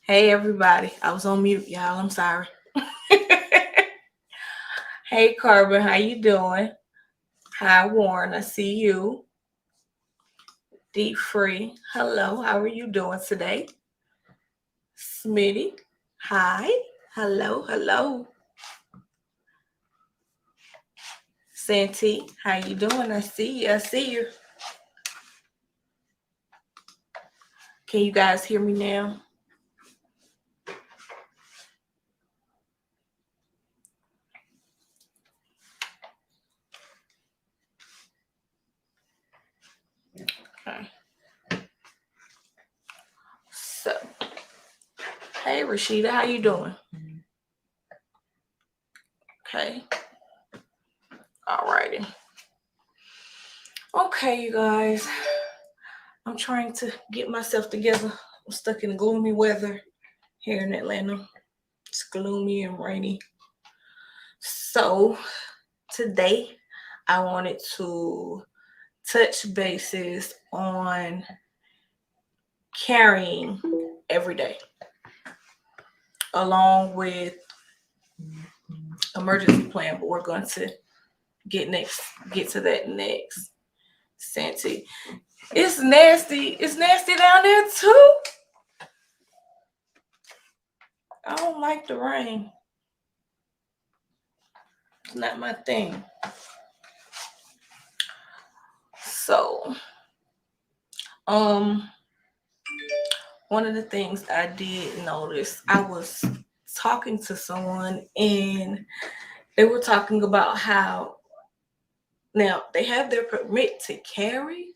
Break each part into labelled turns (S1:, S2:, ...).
S1: Hey everybody, I was on mute, y'all. I'm sorry. Hey Carbon, how you doing? Hi Warren, I see you. Deep Free, hello. How are you doing today? Smitty, hi. Hello, hello. Santee, how you doing? I see you. I see you. Can you guys hear me now? Okay. So, hey Rashida, how you doing? Okay. Alrighty. Okay, you guys. I'm trying to get myself together. I'm stuck in gloomy weather here in Atlanta. It's gloomy and rainy. So today I wanted to touch bases on carrying every day, along with emergency plan, but we're going to get to that next. Santi. It's nasty. It's nasty down there too. I don't like the rain. It's not my thing. So, um, one of the things I did notice, I was talking to someone and they were talking about how now they have their permit to carry,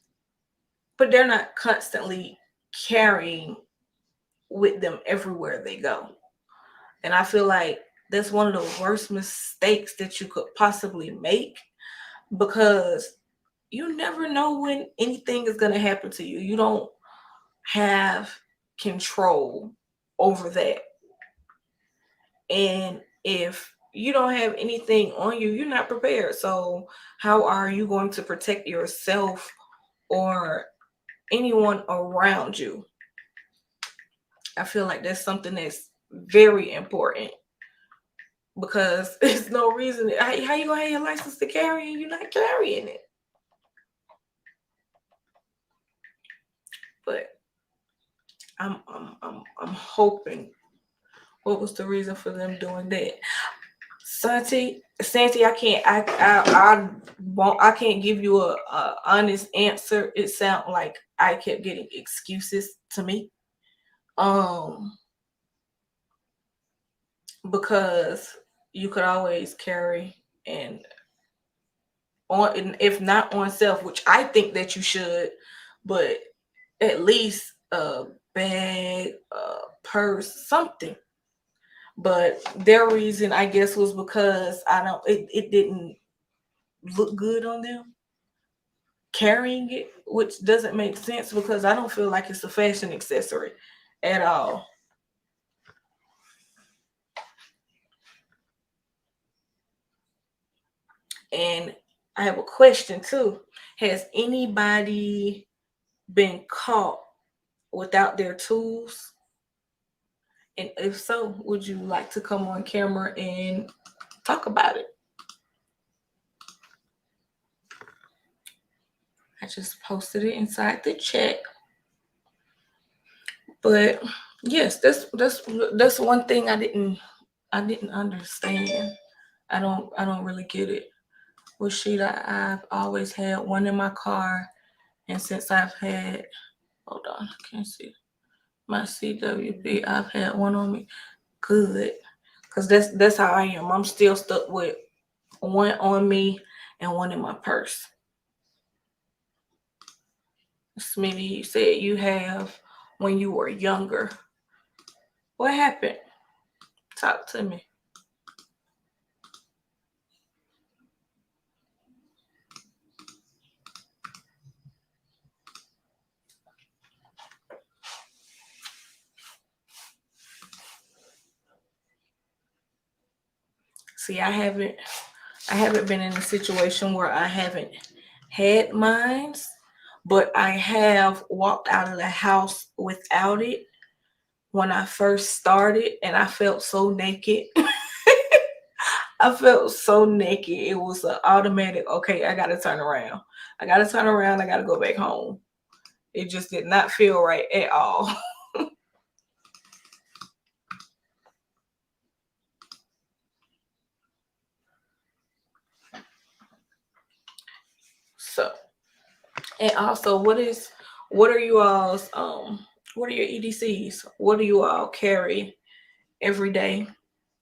S1: but they're not constantly carrying with them everywhere they go. And I feel like that's one of the worst mistakes that you could possibly make because you never know when anything is going to happen to you. You don't have control over that. And if you don't have anything on you, you're not prepared. So, how are you going to protect yourself or anyone around you? I feel like that's something that's very important because there's no reason. How you gonna have your license to carry and you're not carrying it? But I'm hoping. What was the reason for them doing that? Santi, I can't give you a honest answer. It sounds like I kept getting excuses to me. Um, because you could always carry and on, and if not on self, which I think that you should, but at least a bag, a purse, something. But their reason, I guess, was because it didn't look good on them carrying it, which doesn't make sense because I don't feel like it's a fashion accessory at all. And I have a question too. Has anybody been caught without their tools? And if so, would you like to come on camera and talk about it? I just posted it inside the chat. But yes, that's one thing I didn't understand. I don't really get it. With Sheeta, I've always had one in my car, and since I've had, hold on, I can't see my CWP, I've had one on me. Good, cause that's how I am. I'm still stuck with one on me and one in my purse. Smitty, you said you have when you were younger. What happened? Talk to me. See, I haven't been in a situation where I haven't had mines, but I have walked out of the house without it. when I first started and I felt so naked. I felt so naked. It was an automatic, okay, I got to turn around. I got to turn around. I got to go back home. It just did not feel right at all. So, and also, what are you all's what are your EDCs? What do you all carry every day?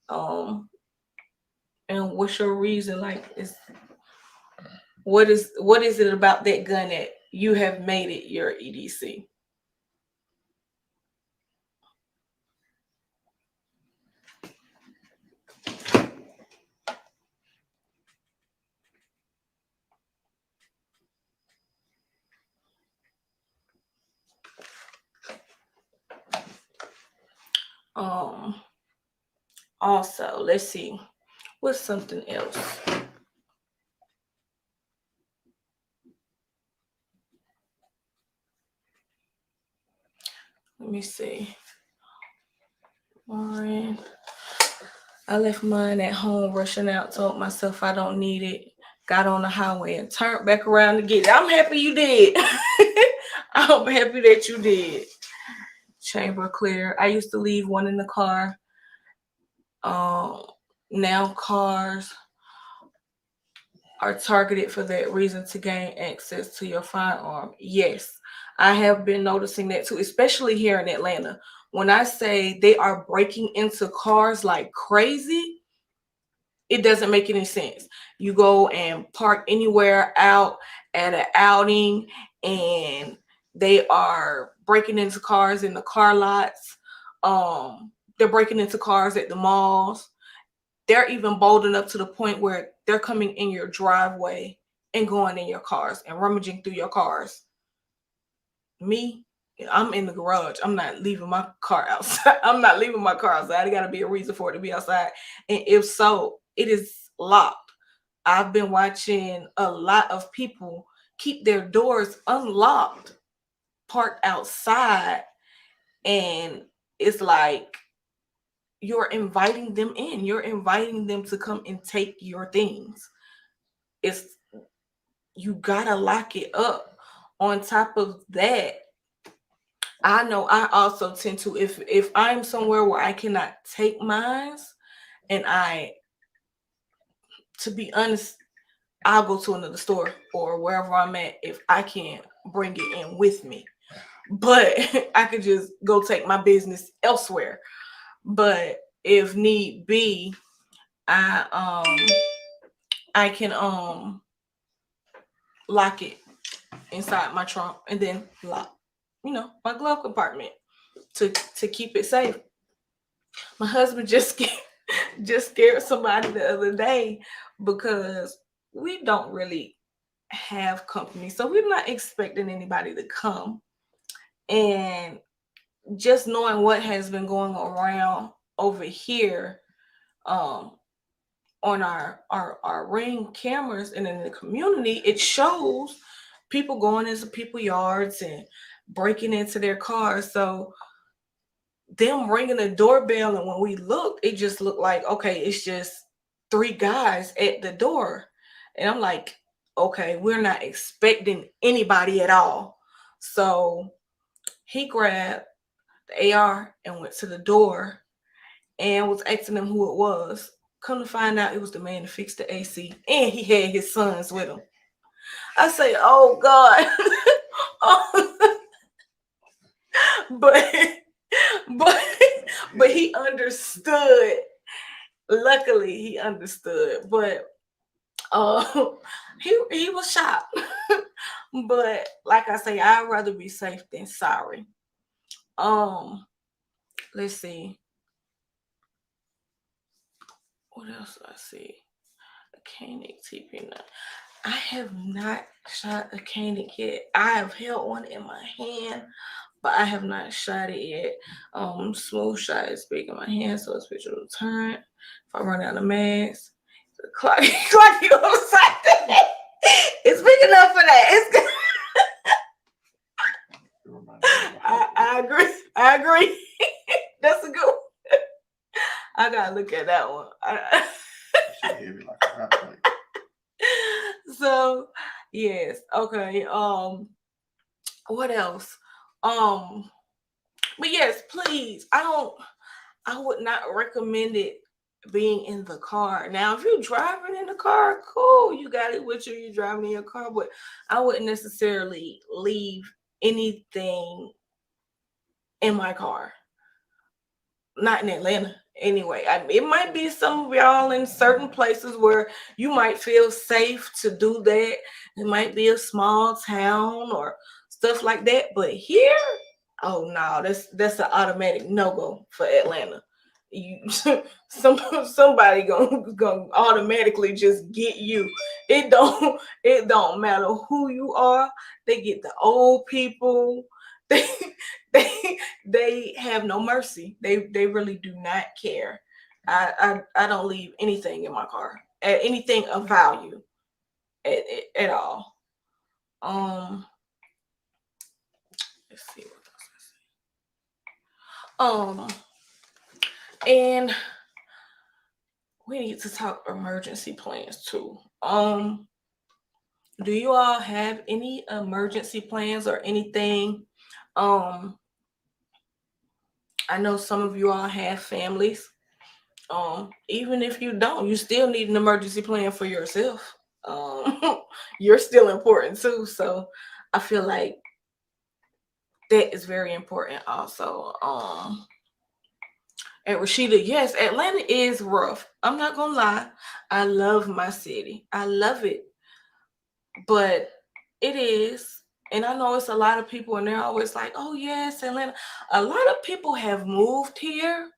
S1: Um, and what's your reason? Like, is what is it about that gun that you have made it your EDC? Um, Also, let's see, what's something else? Let me see. Mine. I left mine at home, rushing out, told myself I don't need it. Got on the highway and turned back around to get it. I'm happy you did. I'm happy that you did. Chamber clear. I used to leave one in the car. Um, Now cars are targeted for that reason, to gain access to your firearm. Yes, I have been noticing that too, especially here in Atlanta. When I say they are breaking into cars like crazy, it doesn't make any sense. You go and park anywhere out at an outing, and they are breaking into cars in the car lots. They're breaking into cars at the malls. They're even bold enough to the point where they're coming in your driveway and going in your cars and rummaging through your cars. Me, I'm in the garage. I'm not leaving my car outside. I'm not leaving my car outside. It got to be a reason for it to be outside. And if so, it is locked. I've been watching a lot of people keep their doors unlocked, parked outside, and it's like you're inviting them in. You're inviting them to come and take your things. It's You gotta lock it up. On top of that, I know I also tend to, if I'm somewhere where I cannot take mines, and I, to be honest, I'll go to another store or wherever I'm at if I can't bring it in with me. But I could just go take my business elsewhere. But if need be, I I can lock it inside my trunk and then lock, my glove compartment to keep it safe. My husband just scared somebody the other day because we don't really have company, so we're not expecting anybody to come. And just knowing what has been going around over here, um, on our ring cameras and in the community, it shows people going into people yards and breaking into their cars. So them ringing the doorbell, and when we looked, it just looked like, okay, it's just three guys at the door. And I'm like, okay, we're not expecting anybody at all. So he grabbed the AR and went to the door and was asking them who it was. Come to find out, it was the man to fix the AC, and he had his sons with him. I say, oh God. Oh, but but but he understood. Luckily, he understood. But uh, he was shocked. But like I say, I'd rather be safe than sorry. Um, let's see. What else do I see? A Koenig TP9. I have not shot a Koenig yet. I have held one in my hand, but I have not shot it yet. Smooth shot is big in my hand, so it's visual turn. If I run out of mags, the clock you on the side. It's big enough for that. It's good. I agree. I agree. gotta look at that one.
S2: She heavy like a hot plate.
S1: So yes, okay. What else? Um, but yes, please. I would not recommend it being in the car. Now, if you're driving in the car, cool, you got it with you, you're driving in your car, but I wouldn't necessarily leave anything in my car. Not in Atlanta anyway. It might be some of y'all in certain places where you might feel safe to do that. It might be a small town or stuff like that, but here, oh no, that's an automatic no go for Atlanta. You somebody gonna automatically just get you. It don't matter who you are. They get the old people. They they they have no mercy. They really do not care. I don't leave anything in my car, anything of value at all. Um, let's see what else. And we need to talk emergency plans too. Do you all have any emergency plans or anything? Um, I know some of you all have families. Even if you don't, you still need an emergency plan for yourself. Um, you're still important too. So I feel like that is very important also. And Rashida, yes, Atlanta is rough. I'm not gonna lie. I love my city. I love it. But it is, and I know it's a lot of people, and they're always like, "Oh yes, Atlanta." A lot of people have moved here,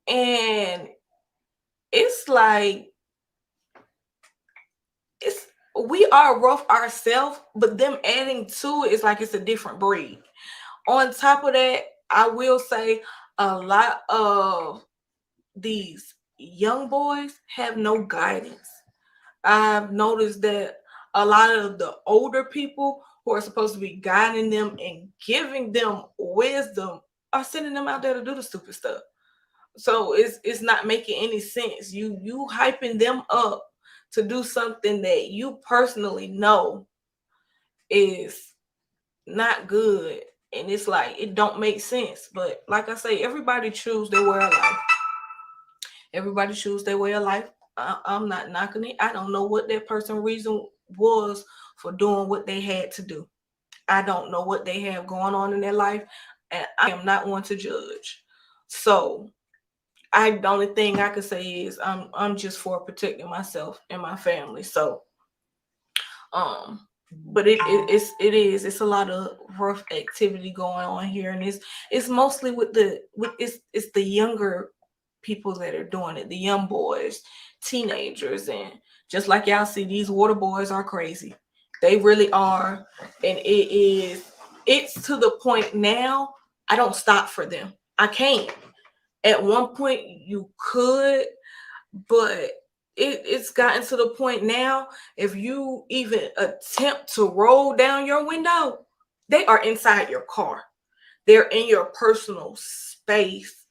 S1: and it's like it's we are rough ourselves, but them adding to it is like it's a different breed. On top of that, I will say a lot of these young boys have no guidance. I've noticed that a lot of the older people who are supposed to be guiding them and giving them wisdom are sending them out there to do the stupid stuff. So it's not making any sense. You hyping them up to do something that you personally know is not good, and it's like it don't make sense. But like I say, everybody choose their way of life. Everybody choose their way of life. I'm not knocking it. I don't know what that person reason was for doing what they had to do. I don't know what they have going on in their life, and I am not one to judge. So the only thing I could say is I'm just for protecting myself and my family. So um but it's a lot of rough activity going on here, and it's mostly with it's the younger people that are doing it, the young boys, teenagers, and just like y'all see, these water boys are crazy. They really are, and it's to the point now I don't stop for them. I can't. At one point you could, but it's gotten to the point now, if you even attempt to roll down your window, they are inside your car. They're in your personal space.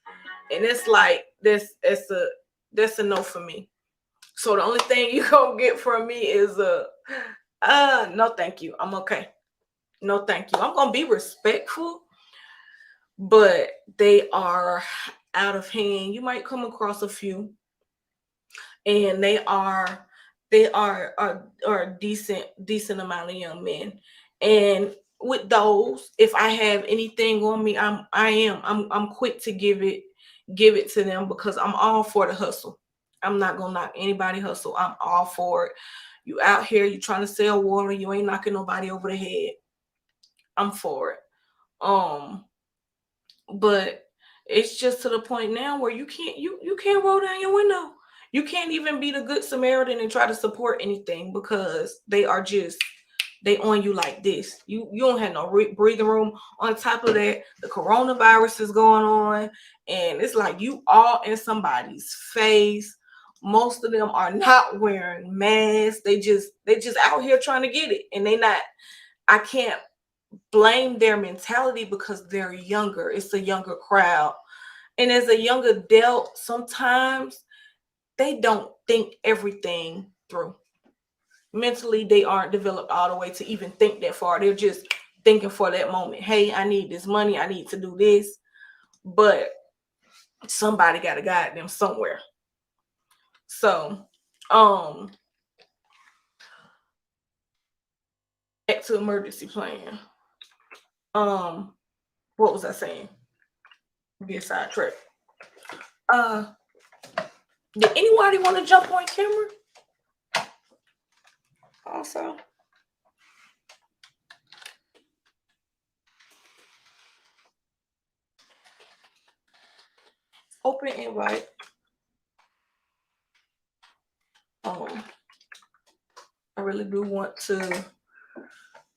S1: And it's like that's a no for me. So the only thing you gonna get from me is no thank you. I'm okay. No thank you. I'm gonna be respectful, but they are out of hand. You might come across a few, and they are a decent amount of young men. And with those, if I have anything on me, I'm quick to give it to them, because I'm all for the hustle. I'm not gonna knock anybody hustle. I'm all for it. You out here, you trying to sell water, you ain't knocking nobody over the head. I'm for it. um but it's just to the point now where you can't roll down your window. You can't even be the good Samaritan and try to support anything, because they on you like this. You don't have no breathing room. On top of that, the coronavirus is going on, and it's like you all in somebody's face. Most of them are not wearing masks. They just out here trying to get it, and they not. I can't blame their mentality because they're younger. It's a younger crowd. And as a young adult, sometimes they don't think everything through. Mentally, they aren't developed all the way to even think that far. They're just thinking for that moment. Hey, I need this money. I need to do this. But somebody got to guide them somewhere. So, back to emergency plan. What was I saying? Get sidetracked. Did anybody want to jump on camera? Also, open invite. I really do want to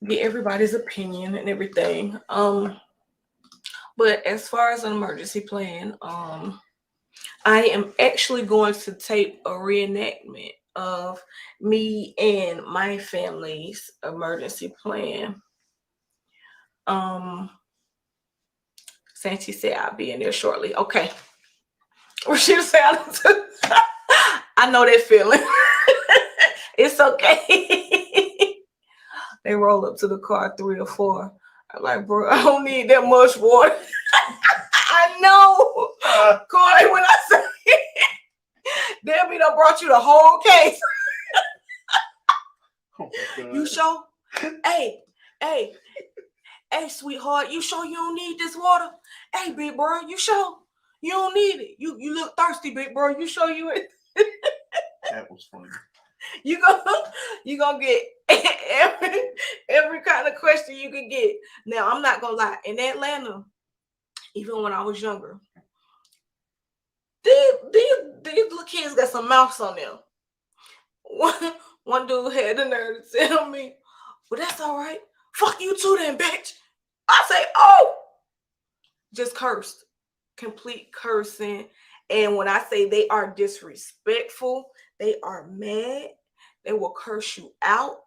S1: get everybody's opinion and everything. But as far as an emergency plan, I am actually going to tape a reenactment of me and my family's emergency plan. Santi said I'll be in there shortly. Okay. Rashida said I know that feeling. It's okay. They roll up to the car 3 or 4. I'm like, bro, I don't need that much water. I know. Corey, when I say Debbie done brought you the whole case.
S2: Oh
S1: You sure? Hey, sweetheart, you sure you don't need this water? Hey, big bro, you sure? You don't need it. You look thirsty, big bro. You sure you ain't?
S2: That was funny.
S1: You gonna get every kind of question you can get. Now, I'm not gonna lie. In Atlanta, even when I was younger, these little kids got some mouths on them. One dude had the nerve to tell me, well, that's all right. Fuck you too then, bitch. I say, oh, just cursed. Complete cursing. And when I say they are disrespectful, they are mad. They will curse you out.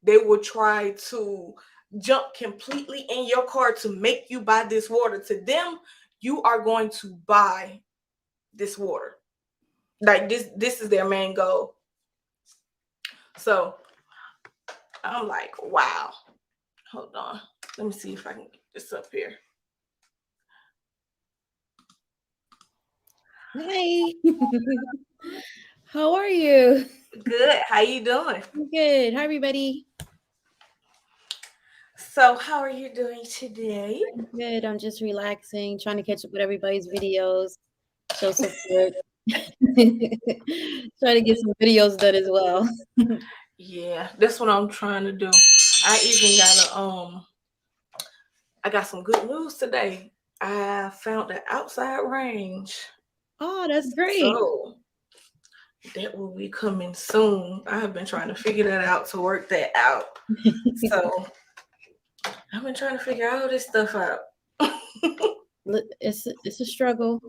S1: They will try to jump completely in your car to make you buy this water. To them, you are going to buy this water. Like this is their main goal. So I'm like, wow. Hold on. Let me see if I can get this up here.
S3: Hi. How are you?
S1: Good. How you doing?
S3: Good. Hi, everybody.
S1: So how are you doing today?
S3: Good. I'm just relaxing, trying to catch up with everybody's videos, show support. Try to get some videos done as well.
S1: Yeah, that's what I'm trying to do. I even got I got some good news today. I found the outside range.
S3: Oh, that's great.
S1: So that will be coming soon. I have been trying to figure that out to work that out. So I've been trying to figure all this stuff out.
S3: It's a struggle.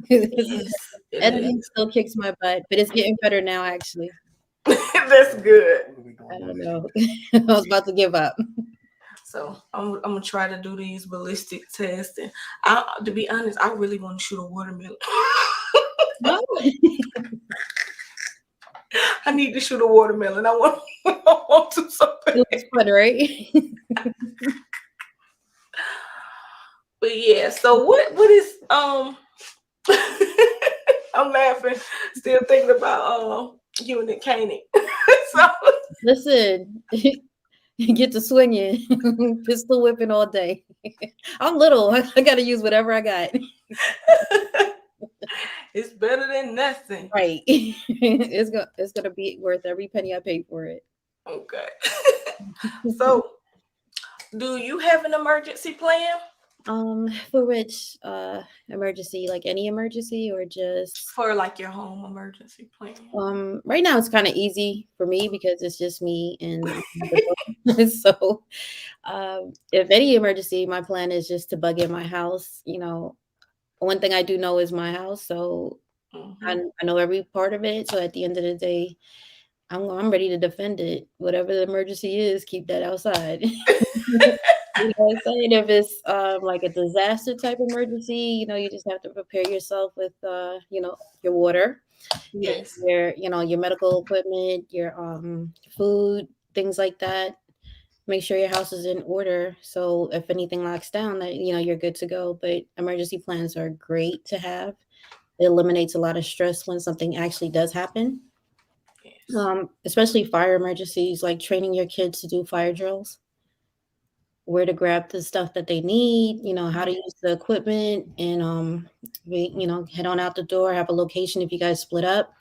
S1: Yes,
S3: Editing still kicks my butt, but it's getting better now, actually.
S1: That's good.
S3: I don't know. I was about to give up.
S1: So I'm gonna try to do these ballistic tests, and to be honest, I really want to shoot a watermelon.
S3: No.
S1: I need to shoot a watermelon. I want to something.
S3: It looks fun, right?
S1: But yeah, so what is I'm laughing, still thinking about you and the Caney. So
S3: Listen, get to swinging, pistol whipping all day. I'm little. I got to use whatever I got.
S1: it's better than nothing.
S3: Right. It's gonna be worth every penny I pay for it.
S1: Okay. So, do you have an emergency plan?
S3: For which emergency, like any emergency or just
S1: For like your home emergency plan?
S3: Right now it's kind of easy for me because it's just me and so if any emergency, my plan is just to bug in my house. You know, one thing I do know is my house, so I know every part of it. So at the end of the day, I'm ready to defend it. Whatever the emergency is, keep that outside. You know what I'm saying? If it's like a disaster type emergency, you just have to prepare yourself with your water and
S1: Yes.
S3: your medical equipment, your food, things like that. Make sure your house is in order so if anything locks down that you're good to go. But emergency plans are great to have. It eliminates a lot of stress when something actually does happen.
S1: Yes.
S3: Especially fire emergencies, like training your kids to do fire drills, where to grab the stuff that they need, how to
S1: Yeah.
S3: use the equipment, and head on out the door, have a location if you guys split up.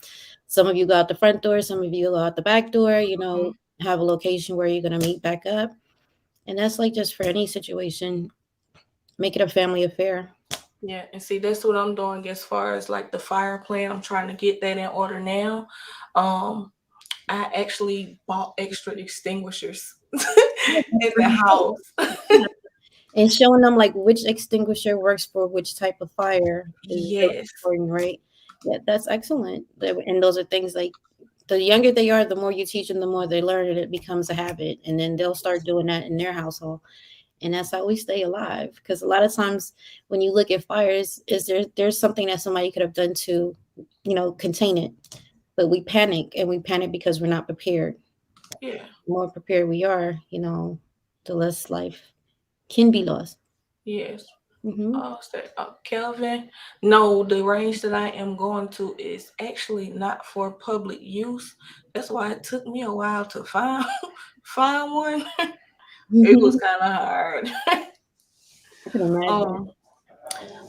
S3: Some of you go out the front door, some of you go out the back door,
S1: Mhm.
S3: have a location where you're going to meet back up. And that's like just for any situation, make it a family affair.
S1: Yeah, and see, that's what I'm doing as far as like the fire plan. I'm trying to get that in order now. Um, I actually bought extra extinguishers in the house.
S3: And showing them like which extinguisher works for which type of fire is really
S1: Yes.
S3: important, right? Yeah, that's excellent. And those are things like the younger they are, the more you teach them, the more they learn, and it becomes a habit. And then they'll start doing that in their household. And that's how we stay alive. Because a lot of times when you look at fires, there's something that somebody could have done to, contain it. But we panic, and we panic because we're not prepared.
S1: Yeah.
S3: The more prepared we are, the less life can be lost.
S1: Yes.
S3: Hmm.
S1: Kelvin. No, the range that I am going to is actually not for public use. That's why it took me a while to find find one. It was kind of hard.
S3: I can imagine.
S1: um,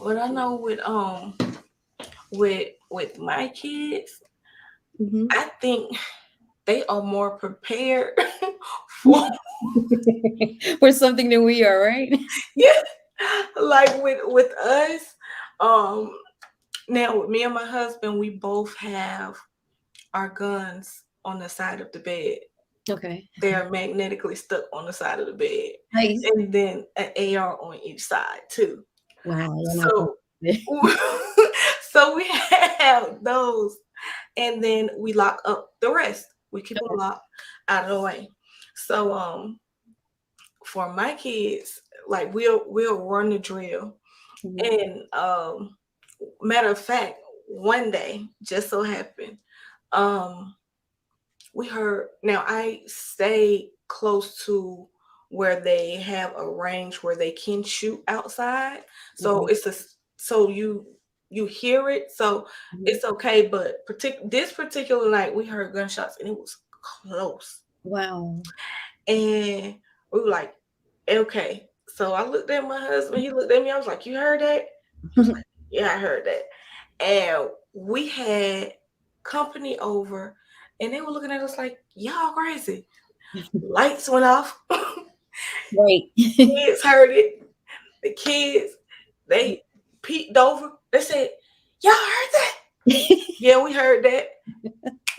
S1: but I know with my kids,
S3: Hmm.
S1: I think they are more prepared for
S3: For something that we are, right?
S1: yeah, like with us. Um, Now with me and my husband, we both have our guns on the side of the bed.
S3: Okay.
S1: They are magnetically stuck on the side of the bed,
S3: Nice.
S1: and then an AR on each side too.
S3: Wow, you're not
S1: So,
S3: going.
S1: so we have those, and then we lock up the rest. We keep them locked out of the way. So, for my kids, like we'll run the drill,
S3: Mhm.
S1: and matter of fact, one day just so happened, um, we heard. Now I stay close to where they have a range where they can shoot outside, so
S3: Okay.
S1: so you hear it, so
S3: Mhm.
S1: it's okay. But this particular night, we heard gunshots, and it was close,
S3: Wow.
S1: and we were like, okay. So I looked at my husband. He looked at me. I was like, "You heard that?" He was like, "Yeah, I heard that." And we had company over, and they were looking at us like, "Y'all crazy." Lights went off.
S3: Right.
S1: Kids heard it. The kids, they peeked over. They said, "Y'all heard that?" Yeah, we heard that.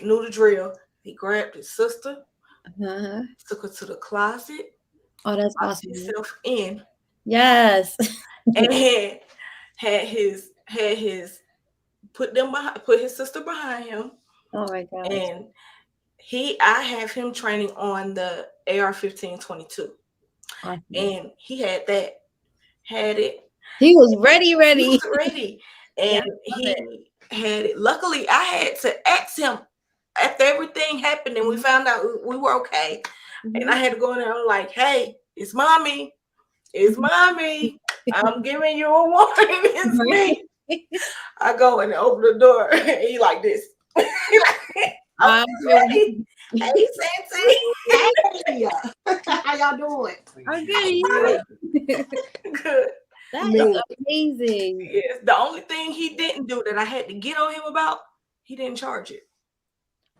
S1: Knew the drill. He grabbed his sister,
S3: Uh-huh.
S1: took her to the closet,
S3: Oh, that's
S1: locked
S3: awesome.
S1: himself in,
S3: Yes.
S1: and had his put his sister behind him,
S3: Oh my gosh.
S1: and I have him training on the AR-15-22,
S3: Awesome.
S1: and he had it.
S3: He was ready,
S1: He
S3: ready.
S1: was ready,
S3: Yeah,
S1: and
S3: I love it.
S1: he had it. Luckily, I had to ask him after everything happened, and we
S3: Mhm.
S1: found out we were okay. And I
S3: Mhm.
S1: had to go in there. I'm like, "Hey, it's mommy. It's mommy. I'm giving you a warning. It's
S3: Right.
S1: me." I go and open the door. And he like this. He like, "I'm
S3: Wow.
S1: just ready." Hey, Sensei.
S2: Hey, how y'all doing?
S3: Okay.
S1: Good.
S3: Yeah.
S1: Good.
S3: That is
S2: Man,
S3: amazing.
S1: Yes. The only thing he didn't do that I had to get on him about, he didn't charge it.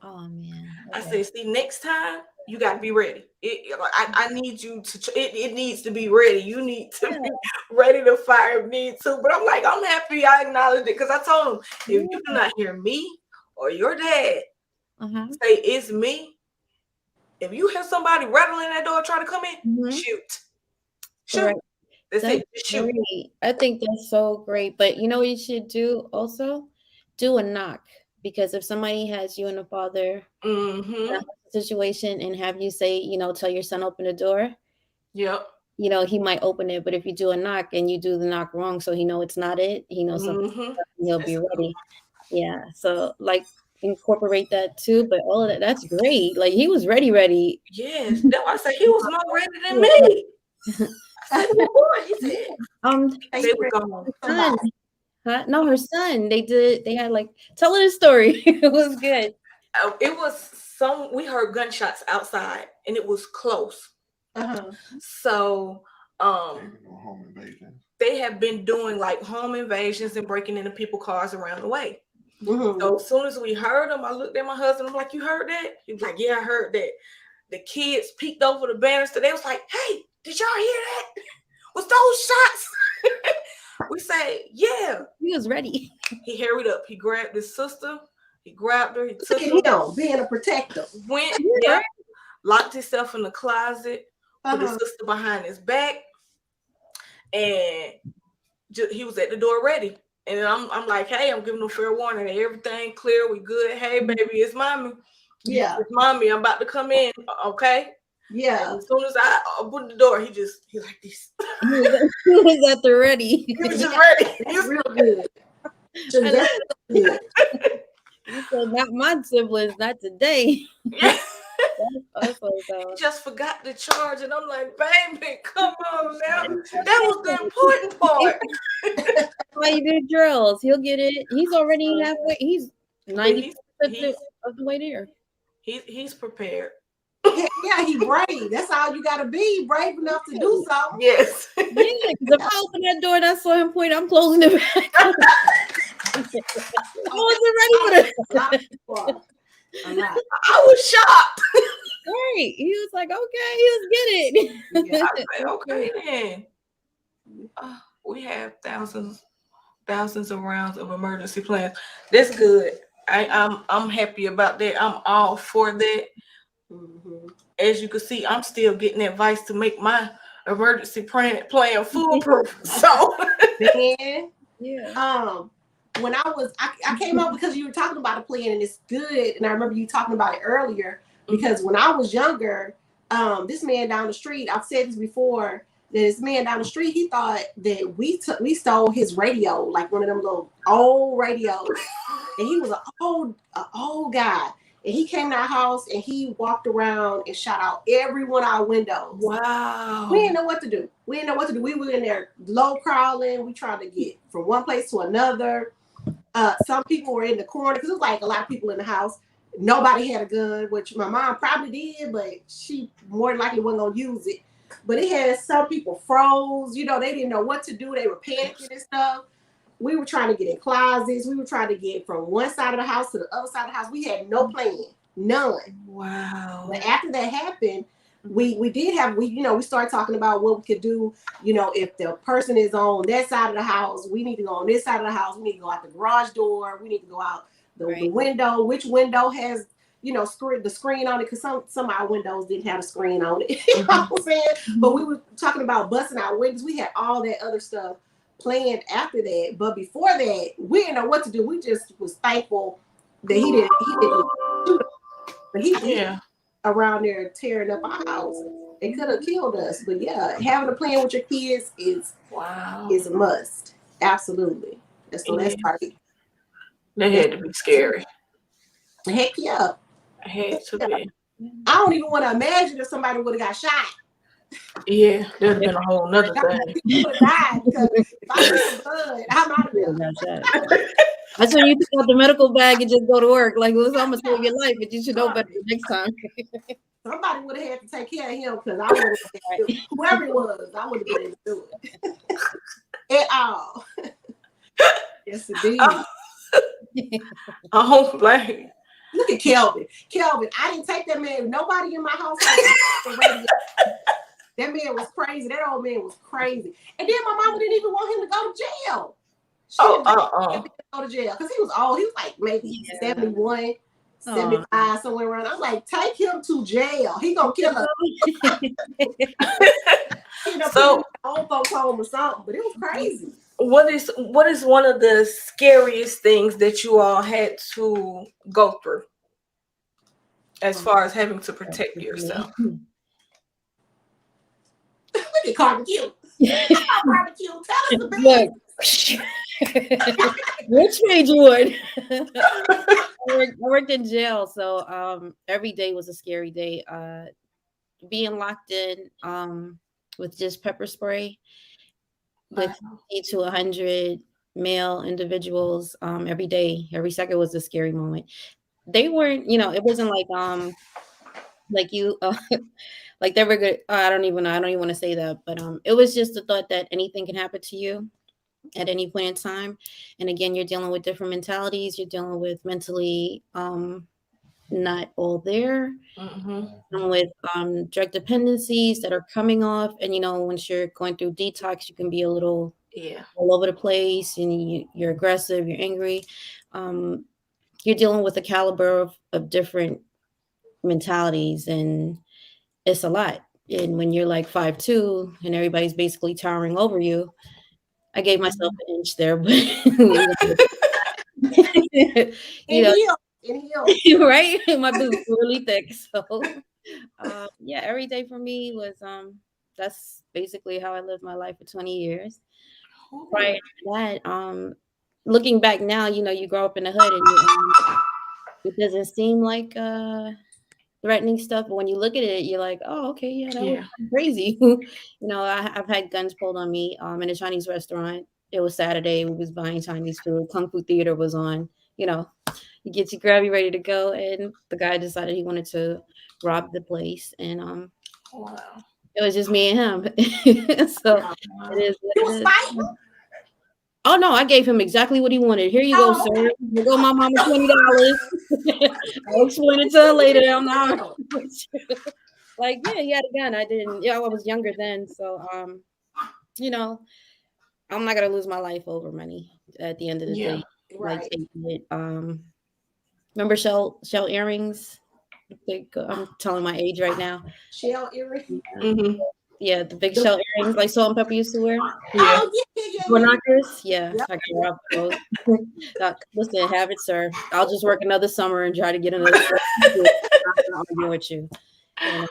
S3: Oh man.
S1: I
S3: Okay.
S1: said, "See, next time you got to be ready. I need you to. It needs to be ready. You need to
S3: Yeah.
S1: be ready to fire if need to." But I'm like, I'm happy I acknowledged it because I told him, if you do
S3: Yeah.
S1: not hear me or your dad
S3: Uh-huh.
S1: say it's me, if you hear somebody rattling that door trying to come in,
S3: Mhm.
S1: shoot,
S3: Right.
S1: shoot. That's
S3: That's
S1: it. Just shoot.
S3: great. I think that's so great. But you know what you should do also? Do a knock. Because if somebody has you and a father in
S1: Mm-hmm.
S3: a situation and have you say, tell your son open the door,
S1: Yep.
S3: he might open it, but if you do a knock and you do the knock wrong, so he know it's not it, he knows something,
S1: Mm-hmm.
S3: he'll be ready. Yeah. So like incorporate that too, but all of that, that's great. Like he was ready.
S1: Yes, that's why I said he was more ready than me. I said, "Boy," he said, they were gone.
S3: Son, no, her son. They had like tell her the story. It was good.
S1: It was we heard gunshots outside and it was close.
S2: Uh-huh.
S1: So
S4: Home invasion.
S1: they have been doing like home invasions and breaking into people's cars around the way.
S2: Mm-hmm.
S1: So as soon as we heard them, I looked at my husband. I'm like, "You heard that?" He was like, "Yeah, I heard that." The kids peeked over the banister. They was like, "Hey, did y'all hear that? Was those shots?" We say, "Yeah."
S3: He was ready.
S1: He hurried up. He grabbed his sister. He grabbed her. He
S2: Look
S1: took
S2: at
S1: her.
S2: him being a protector.
S1: Went, yeah, locked himself in the closet. Put his
S2: Uh-huh.
S1: sister behind his back, and he was at the door ready. And I'm like, "Hey, I'm giving them fair warning. Everything clear. We good. Hey, baby, it's mommy.
S2: Yeah.
S1: It's mommy. I'm about to come in. Okay."
S2: Yeah.
S1: And as soon as I opened the door, he like this.
S3: He was at the ready.
S1: He was just ready. He
S2: That's
S1: was
S2: real good. Just that's real good.
S3: He said, "Not my siblings, not today."
S1: yeah.
S3: That's what
S1: He just forgot to charge, and I'm like, "Baby, come on now. That was the important part."
S3: why you do drills. He'll get it. He's already halfway. He's 90%
S1: he's-
S3: of the way there.
S1: He's prepared.
S2: Yeah, he brave. That's all you gotta be, brave enough to do something.
S1: Yes.
S3: Yeah, because if I open that door and I saw him point, I'm closing it back. I wasn't ready for this.
S2: A lot of people are. A lot.
S1: I was shocked.
S3: Right. He was like, "Okay, let's get it."
S2: Yeah.
S1: I said, "Okay then." We have thousands of rounds of emergency plans. That's good. I'm happy about that. I'm all for that.
S2: Mhm.
S1: As you can see, I'm still getting advice to make my emergency plan foolproof. So
S2: Man,
S3: Yeah.
S2: when I came up because you were talking about a plan and it's good, and I remember you talking about it earlier because when I was younger, this man down the street, I've said this before, this man down the street, he thought that we stole his radio, like one of them little old radios, and he was an old guy. And he came to our house and he walked around and shot out every one of our windows.
S1: wow.
S2: We didn't know what to do. We were in there low crawling. We tried to get from one place to another. Some people were in the corner because it was like a lot of people in the house. Nobody had a gun, which my mom probably did, but she more than likely wasn't gonna use it. But it had some people froze. They didn't know what to do. They were panicking and stuff. We were trying to get in closets. We were trying to get from one side of the house to the other side of the house. We had no plan, none.
S1: Wow.
S2: But after that happened, we started talking about what we could do. If the person is on that side of the house, we need to go on this side of the house. We need to go out the garage door. We need to go out the window. Which window has the screen on it? Because some of our windows didn't have a screen on it. You know what I'm saying? But we were talking about busting out windows. We had all that other stuff planned after that, but before that, we didn't know what to do. We just was thankful that he didn't shoot us, but he around there tearing up our house. It could have killed us. But yeah, having a plan with your kids is a must. Absolutely. That's right.
S1: That had to be scary.
S2: Heck yeah.
S1: I had to be.
S2: I don't even want to imagine if somebody would have got shot.
S1: Yeah, that'd have been a whole nother thing.
S2: He would have died because if I see blood, I'm out of there.
S3: That's when you take out the medical bag and just go to work. Like, well, I'm gonna save your life, but you should know better next time.
S2: Somebody would have had to take care of him because I would have, whoever it was, I would have been able to do it at all. Yes, indeed.
S1: I don't blame.
S2: Look at Kelvin. Kelvin, I didn't take that man. Nobody in my house. That man was crazy. That old man was crazy. And then my mama didn't even want him to go to jail. She didn't want him to go to jail because he was old. He was like maybe 71, 75, somewhere around. I'm like, take him to jail. He gonna kill us. So old folks home or something, but it was crazy.
S1: What is one of the scariest things that you all had to go through as far as having to protect yourself?
S2: Look get barbecue. Barbecue. Tell us the business.
S3: Look, which made you would? I worked in jail, so every day was a scary day. Being locked in with just pepper spray with 80 to 100 male individuals every day, every second was a scary moment. They weren't, it wasn't like you like they were good. I don't even want to say that, but it was just the thought that anything can happen to you at any point in time. And again, you're dealing with different mentalities, you're dealing with mentally not all there, with drug dependencies that are coming off. And once you're going through detox, you can be a little all over the place, and you're aggressive, you're angry. You're dealing with a caliber of different mentalities, and it's a lot. And when you're like 5'2" and everybody's basically towering over you, I gave myself an inch there, but
S2: in heels.
S3: right? My boots were really thick. So every day for me was that's basically how I lived my life for 20 years. Prior to that, looking back now, you grow up in the hood and it doesn't seem like threatening stuff, but when you look at it, you're like, oh, okay, yeah, that was crazy. I've had guns pulled on me in a Chinese restaurant. It was Saturday. We was buying Chinese food. Kung Fu Theater was on. You get you grab you ready to go, and the guy decided he wanted to rob the place, and it was just me and him. So it is.
S2: You was fighting?
S3: Oh no, I gave him exactly what he wanted. Here you go, sir. Here go my mama $20. I'll explain it to her later. I'm not like, yeah, he had a gun. I didn't. Yeah, I was younger then, so I'm not gonna lose my life over money at the end of the day.
S2: Right.
S3: Like taking it. Remember shell earrings? I'm telling my age right now.
S2: Shell earrings.
S3: Yeah, the big shell earrings like Salt and Pepper used to wear.
S2: Yeah.
S3: Door knockers. Yeah, I grew up with those. Listen, have it, sir. I'll just work another summer and try to get another. I'll argue with you. And,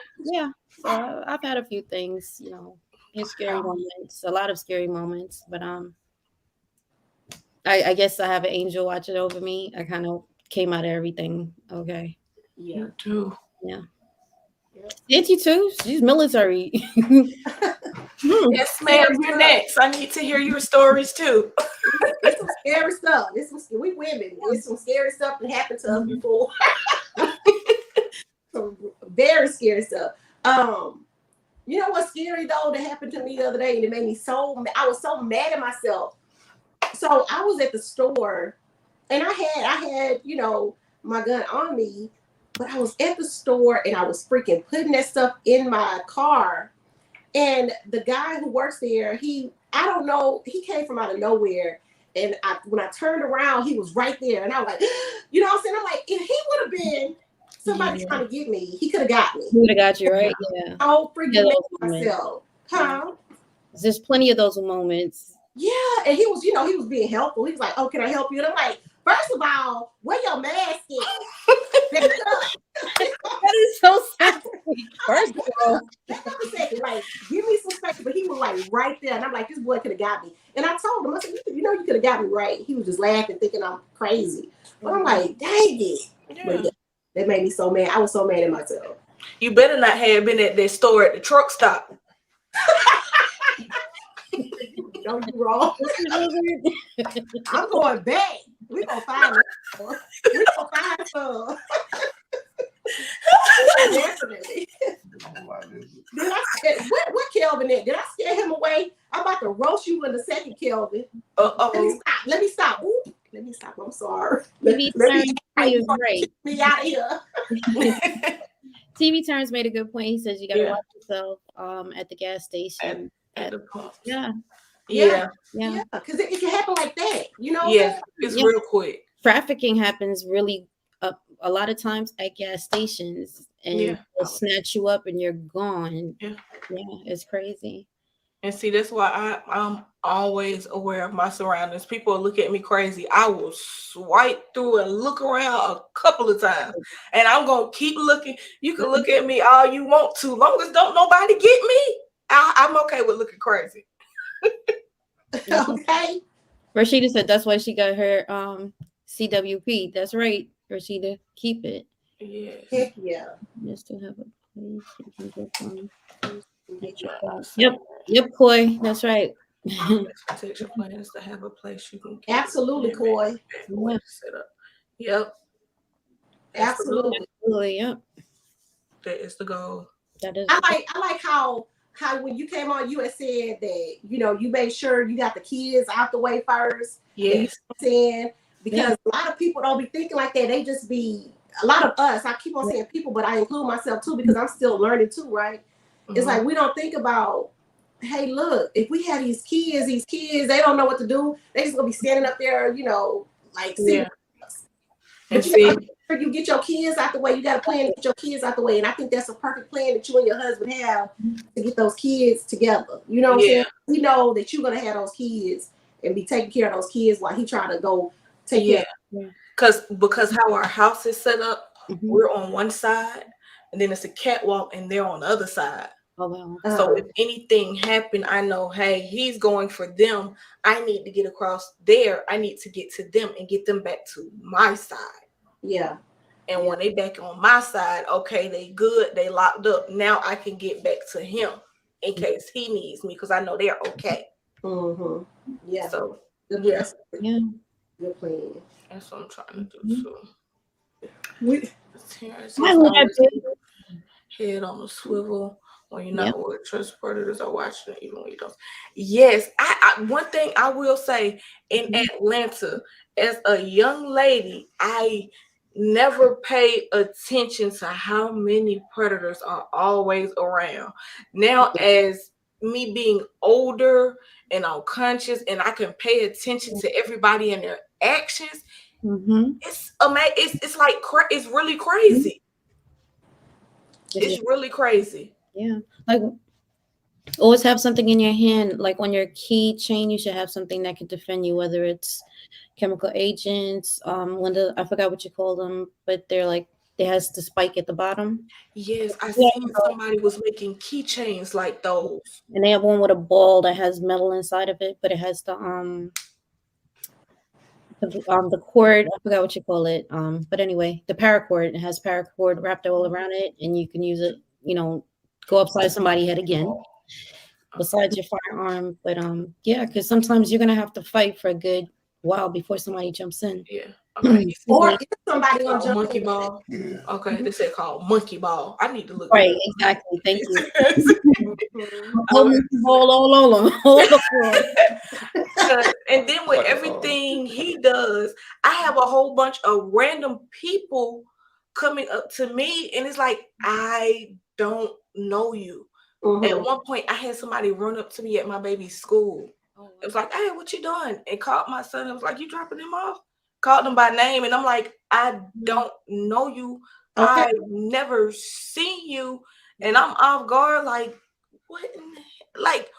S3: so I've had a few things, few scary moments, a lot of scary moments, but I guess I have an angel watching over me. I kind of came out of everything. Okay.
S2: Yeah.
S1: You do.
S3: Yeah. Auntie too. She's military.
S1: Yes, ma'am. You're next. I need to hear your stories too.
S2: It's some scary stuff. We women. It's some scary stuff that happened to us before. Some very scary stuff. You know what's scary though that happened to me the other day, and it made me I was so mad at myself. So I was at the store, and I had my gun on me, but I was at the store and I was freaking putting that stuff in my car. And the guy who works there, I don't know, he came from out of nowhere. And when I turned around, he was right there. And I was like, what I'm saying? I'm like, if he would have been somebody trying to get me, he could have got me.
S3: He would have got you, right? Yeah.
S2: I'll freaking make myself. Huh?
S3: There's plenty of those moments.
S2: Yeah. And he was, he was being helpful. He was like, oh, can I help you? And I'm like, first of all, where your mask is?
S3: That is so sad. First of all,
S2: like, give me some space. But he was like right there, and I'm like, this boy could have got me. And I told him, I said, you could have got me right. He was just laughing, thinking I'm crazy. But I'm like, dang it. But that made me so mad. I was so mad at myself.
S1: You better not have been at that store at the truck stop.
S2: Don't you wrong. I'm going back. We're gonna find some. We're gonna find some. Definitely. What Kelvin is? Did I scare him away? I'm about to roast you in a second, Kelvin. Let me stop. Ooh, let me stop. I'm sorry.
S3: TV Turns is great.
S2: Me out of here.
S3: TV Turns made a good point. He says you gotta watch yourself at the gas station.
S1: At the pump.
S3: Yeah.
S2: Because it can happen like that,
S1: Yeah, it's real quick.
S3: Trafficking happens really a lot of times at gas stations, and they'll snatch you up and you're gone. Yeah, it's crazy.
S1: And see, that's why I'm always aware of my surroundings. People look at me crazy. I will swipe through and look around a couple of times, and I'm gonna keep looking. You can look at me all you want to, long as don't nobody get me. I'm okay with looking crazy.
S2: Okay.
S3: Rashida said that's why she got her CWP. That's right, Rashida. Keep it.
S1: Yes.
S2: Heck yeah.
S3: Just to have a place you can go from.
S2: Get
S1: Yeah,
S2: your-
S1: I
S3: Yep.
S1: said
S3: Yep, Koi. That's right.
S1: that. Protection plan is to have a place you can keep
S2: Absolutely,
S1: it.
S2: Coy.
S1: Way to set up. Yep.
S2: Absolutely.
S3: Absolutely. Yep.
S1: That is the goal.
S3: That is.
S2: I like how when you came on, you had said that you made sure you got the kids out the way first. And you know
S1: Yes.
S2: what I'm saying? Because a lot of people don't be thinking like that. They just be a lot of us. I keep on saying people, but I include myself too because I'm still learning too, right? It's like we don't think about, hey, look, if we had these kids, they don't know what to do. They just gonna be standing up there, like
S1: Yeah.
S2: But
S1: And
S2: you
S1: see,
S2: you get your kids out the way. You got a plan to get your kids out the way, and I think that's a perfect plan that you and your husband have to get those kids together. You know what I'm saying? We know that you're gonna have those kids and be taking care of those kids while he trying to go take care.
S1: Because how our house is set up,
S3: Mhm.
S1: we're on one side, and then it's a catwalk, and they're on the other side.
S3: Oh wow.
S1: So if anything happened, I know, hey, he's going for them. I need to get across there. I need to get to them and get them back to my side.
S2: Yeah.
S1: And when they back on my side, okay, they good, they locked up. Now I can get back to him in case he needs me because I know they're okay.
S2: Mm-hmm. Yeah.
S1: So
S2: Good
S1: yeah,
S3: Yeah.
S2: Good plan.
S1: that's what I'm trying to do too. Terrence
S3: I
S1: is
S3: love
S1: always
S3: it.
S1: head on a swivel when you're not
S3: Yep.
S1: with trust predators or watching it, even when you don't. Yes, I one thing I will say in Atlanta, as a young lady, I never paid attention to how many predators are always around. Now, as me being older and I'm conscious and I can pay attention to everybody and their actions,
S3: Mm-hmm.
S1: it's amazing. It's like it's really crazy. It's really crazy.
S3: Yeah. Like always have something in your hand. Like on your keychain, you should have something that can defend you, whether it's chemical agents, I forgot what you call them, but they're like it has the spike at the bottom.
S1: Yes, I
S3: Yeah.
S1: seen somebody was making keychains like those.
S3: And they have one with a ball that has metal inside of it, but it has the cord, I forgot what you call it. But anyway, the paracord, it has paracord wrapped all around it, and you can use it, go upside somebody's head again, besides your firearm. But yeah, because sometimes you're gonna have to fight for a good while before somebody jumps in.
S1: Yeah. Okay.
S2: Or if somebody
S1: Called
S2: gonna jump
S1: monkey
S2: in.
S1: ball.
S4: Yeah.
S1: Okay, they said called monkey ball. I need to look.
S3: Right, exactly. Thank you.
S2: Mhm.
S3: All over.
S1: And then with everything he does, I have a whole bunch of random people coming up to me, and it's like I don't know you.
S2: Mhm.
S1: At one point, I had somebody run up to me at my baby's school. It was like, "Hey, what you doing?" And called my son. It was like, "You dropping him off?" Called him by name, and I'm like, "I don't know you.
S2: Okay.
S1: I never seen you," and I'm off guard. Like, what? Like,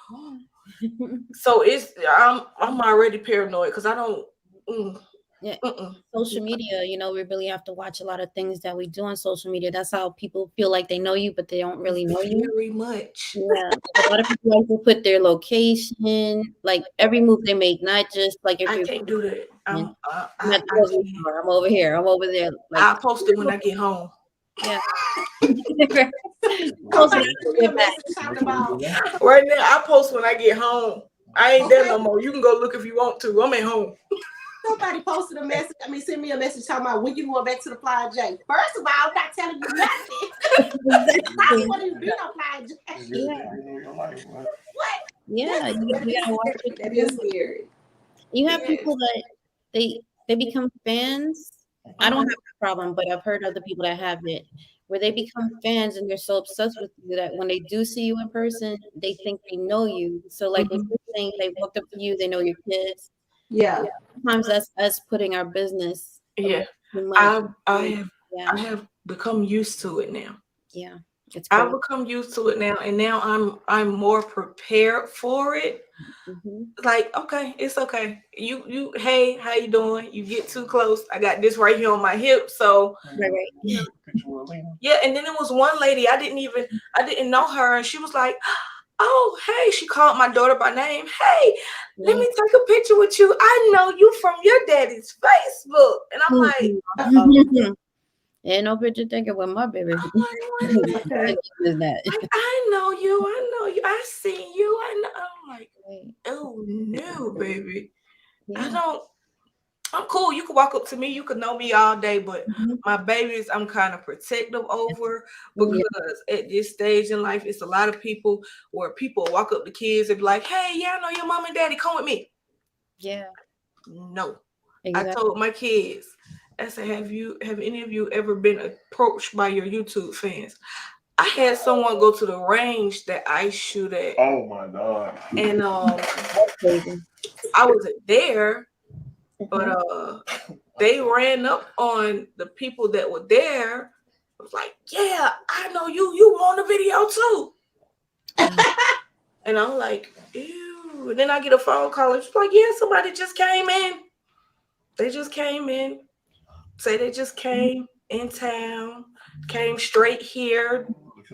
S1: so I'm already paranoid because I don't.
S3: Yeah. Social media, we really have to watch a lot of things that we do on social media. That's how people feel like they know you, but they don't really know you.
S1: Very much.
S3: Yeah, a lot of people like to put their location, like every move they make, not just like if
S1: I
S3: you're.
S1: can't do that.
S3: I'm
S1: I
S3: over here. I'm over there. Like,
S1: I'll post it when I get home.
S3: yeah.
S2: Somebody sent me a message talking about
S1: Right now, I post when I get home. I ain't there no more. You can go look if you want to. I'm at home.
S2: somebody posted a message. Sent me a message talking about when you going back to the Flying J. First of all, I'm not telling you nothing. I don't want to be no Flying J.
S3: Yeah.
S2: What?
S3: Yeah, you gotta watch it.
S2: That is scary.
S3: You have people that they become fans. I don't have a problem, but I've heard other people that have it, where they become fans and they're so obsessed with you that when they do see you in person, they think they know you. So like when you're saying they walked up to you, they know your kids.
S2: Yeah.
S3: Sometimes that's us putting our business.
S1: Yeah.
S3: too much.
S1: I have become used to it now.
S3: Yeah. It's
S1: I've become used to it now, and now I'm more prepared for it. Like, okay, it's okay. You hey, how you doing? You get too close. I got this right here on my hip. So
S3: right.
S1: Yeah, and then there was one lady I didn't know her, and she was like, oh, hey, she called my daughter by name. Hey, let me take a picture with you. I know you from your daddy's Facebook. And I'm like,
S3: Ain't no picture taken with my baby.
S1: what is that?
S2: Okay.
S3: Is that?
S1: I know you. I see you. I know. I'm like,
S3: Right.
S1: oh no, baby.
S3: Yeah.
S1: I'm cool. You can walk up to me. You can know me all day, but
S3: Mhm.
S1: my babies, I'm kind of protective over
S3: Yeah.
S1: because at this stage in life, it's a lot of people where people walk up to kids and be like, hey, yeah, I know your mom and daddy. Come with me.
S3: Yeah.
S1: No.
S3: Exactly.
S1: I told my kids, I said, have any of you ever been approached by your YouTube fans? I had someone go to the range that I shoot at,
S4: Oh my God.
S1: and
S3: That's crazy.
S1: I wasn't there, but
S3: Mhm.
S1: they ran up on the people that were there. I was like, yeah, I know you. You were on the video too. And I'm like, ew. And then I get a phone call and she's like, yeah, somebody just came in. They just came in. Say they just came in town, came straight here,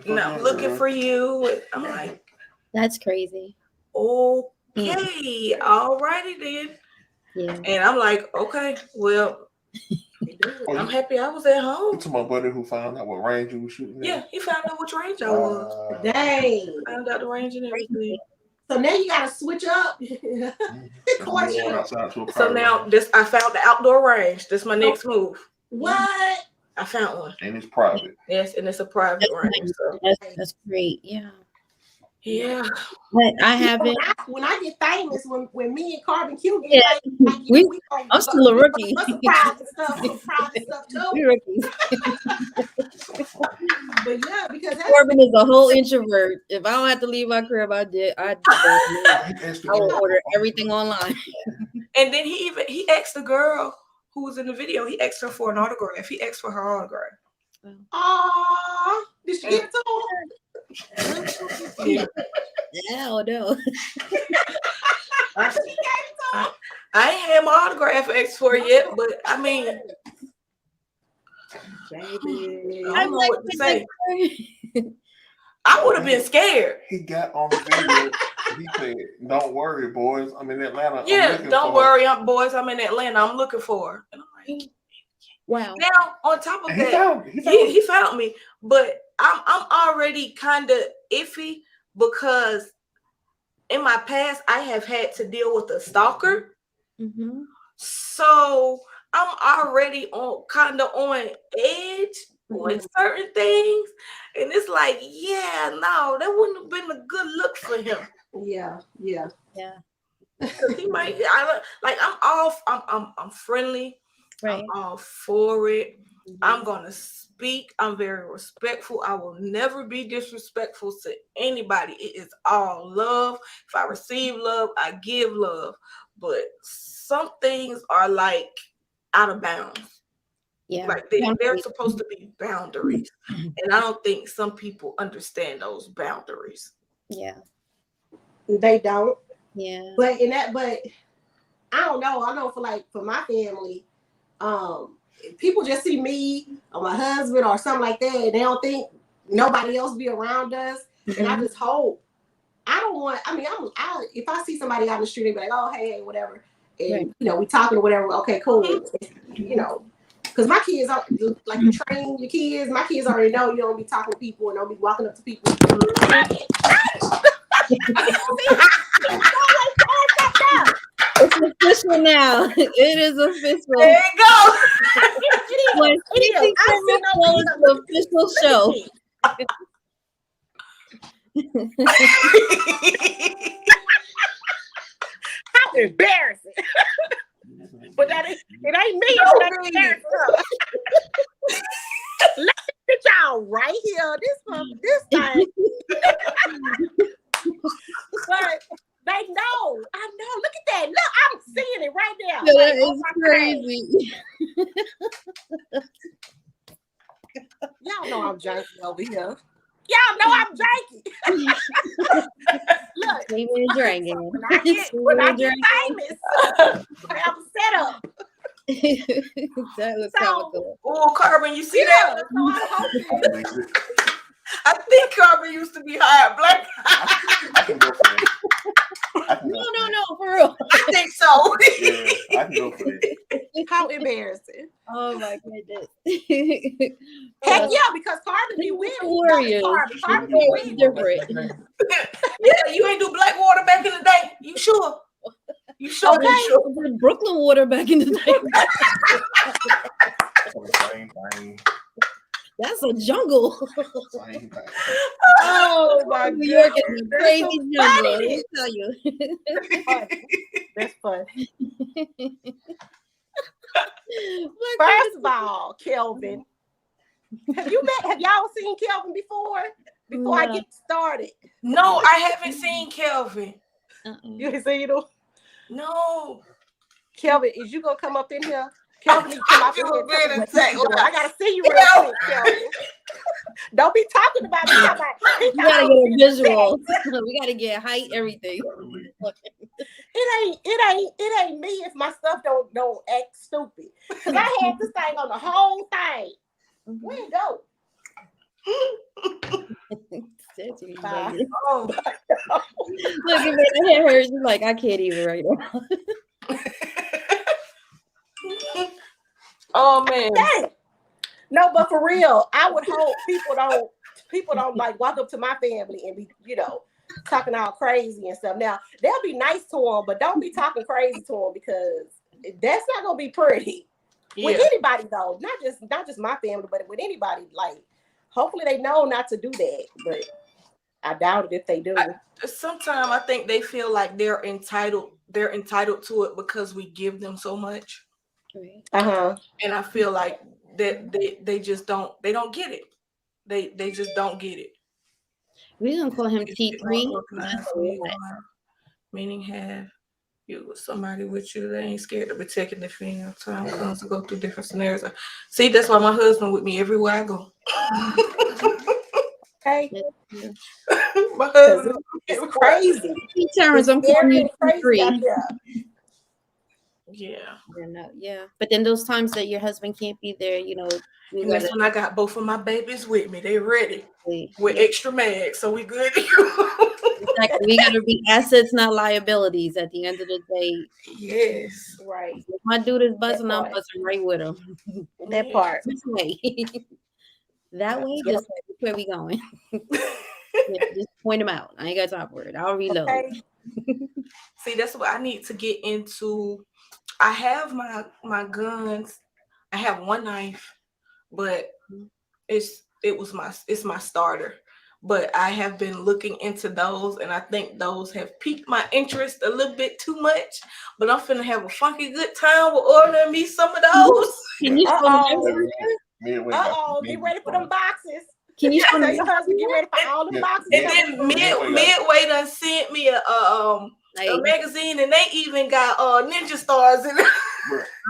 S1: looking for you. And I'm like,
S3: That's crazy.
S1: okay, all righty then.
S3: Yeah.
S1: And I'm like, okay, well, I'm happy I was at home.
S4: To my buddy who found out what range you was shooting at?
S1: Yeah, he found out which range I was.
S2: Dang.
S1: Found out the range and everything.
S2: So now you gotta switch up. Question.
S1: So now I found the outdoor range. This is my next move.
S2: What?
S1: I found one.
S4: And it's private.
S1: Yes, and it's a private range. So
S3: That's great. Yeah.
S1: yeah.
S3: But I haven't.
S2: When I get famous, when me and Carbon Q get famous,
S3: I'm still a rookie.
S2: Some private stuff too.
S3: We rookies.
S2: But yeah, because
S3: Corbin is a whole introvert. If I don't have to leave my crib, I will order everything online.
S1: And then he asked the girl who was in the video, he asked her for an autograph. He asked for her autograph.
S2: Aww. Did she give it to him?
S1: Yeah.
S3: Hell no.
S1: I ain't had my autograph asked for yet, but I mean,
S2: Baby.
S1: I don't know what to say. I would have been scared.
S4: He got on the video. He said, "Don't worry, boys. I'm in Atlanta.
S1: Yeah, don't worry, boys. I'm in Atlanta. I'm looking for her." And I'm like,
S3: wow.
S1: Now, on top of that, he found me, but I'm already kind of iffy because in my past I have had to deal with a stalker.
S3: Mm-hmm.
S1: So I'm already on edge with certain things, and it's like, yeah, no, that wouldn't have been a good look for him.
S2: Yeah.
S1: Because he might, I'm friendly.
S3: Right.
S1: I'm all for it. Mm-hmm. I'm gonna speak. I'm very respectful. I will never be disrespectful to anybody. It is all love. If I receive love, I give love. But some things are like out of bounds.
S3: Yeah.
S1: Like they're supposed to be boundaries. And I don't think some people understand those boundaries.
S3: Yeah.
S2: They don't.
S3: Yeah.
S2: But I don't know. I know for my family, people just see me or my husband or something like that, and they don't think nobody else be around us. Mm-hmm. And I just hope. If I see somebody out in the street and be like, oh, hey, whatever, and we talking or whatever, okay, cool. Because my kids are like, you train your kids. My kids already know you don't be talking to people and don't be walking up to people.
S3: It's official now. It is official.
S1: There you go.
S3: When the official show.
S2: How embarrassing. But it ain't me. It's embarrassing. Let's y'all right here. This thing. But they know. I know. Look at that. Look, I'm seeing it right now.
S3: Yeah, that is crazy.
S2: Y'all know I'm janky over here. Y'all know I'm janky. Look,
S3: Steven Dragon.
S2: When I get famous, I have a setup.
S3: That was comical.
S1: Oh, Carbon, you see that? I think Carbon used to be hired black. go.
S4: Yeah, I can go for that.
S2: How embarrassing.
S3: Oh my goodness.
S2: Heck yeah, because Carmen be winning.
S3: Warriors.
S2: Carmen be winning.
S3: Different.
S1: Yeah, you ain't do black water back in the day. You sure? You sure?
S2: Okay.
S1: You sure?
S3: I did Brooklyn water back in the day.
S4: Same thing.
S3: That's a jungle.
S4: Same thing.
S2: Oh my
S3: New York
S2: goodness.
S3: is a
S2: There's
S3: crazy
S2: some
S3: jungle. Let
S2: funny.
S3: me tell you.
S2: That's funny.
S3: Black
S2: First of all, Kelvin, have y'all seen Kelvin before? Before I
S3: No.
S2: get started.
S1: No, I haven't seen Kelvin.
S2: You ain't seen him?
S1: No.
S2: Kelvin, is you gonna come up in here? Kelvin, you come up in
S1: I
S2: here.
S1: feel
S2: and tell me
S1: very
S2: what you doing.
S1: attacked.
S2: I gotta see you real quick, Kelvin. Don't be talking about me.
S3: You gotta get a visual. We gotta get height, everything.
S2: It ain't me if my stuff don't act stupid. Cause I had this thing on the whole thing. Where it go? Bye.
S1: Oh.
S3: Look at me, my head hurts. You're like, I can't even right now.
S1: Oh man.
S2: Dang. No, but for real, I would hope people don't like walk up to my family and be, talking all crazy and stuff. Now they'll be nice to them, but don't be talking crazy to them because that's not gonna be pretty. With anybody though, not just my family, but with anybody. Like, hopefully they know not to do that, but I doubt it if they do.
S1: Sometimes I think they feel like they're entitled to it because we give them so much. And I feel like that they just don't get it. They just don't get it.
S3: We're gonna call him T3.
S1: Meaning have you with somebody with you. They ain't scared to protect and defend. Time comes to go through different scenarios. See, that's why my husband with me everywhere I go.
S2: Okay.
S1: My husband
S2: is crazy.
S3: He turns, I'm calling you T3.
S1: Yeah.
S3: But then those times that your husband can't be there,
S1: and that's when I got both of my babies with me. They ready with extra mags, so we good.
S3: Exactly. We gotta be assets, not liabilities. At the end of the day,
S1: yes,
S2: right.
S3: If my dude is buzzing, I'm buzzing right with him.
S2: That part.
S3: This way, that way, this way. Where we going? Just point him out. I ain't got time for it. I'll reload.
S2: Okay.
S1: See, that's what I need to get into. I have my guns. I have one knife, but it's my starter. But I have been looking into those, and I think those have piqued my interest a little bit too much. But I'm finna have a funky good time with ordering me some of those.
S3: Can you
S2: get ready for them boxes.
S3: Can you
S2: tell your husband get ready for all the boxes?
S1: And then Midway done sent me a magazine, and they even got ninja stars in it.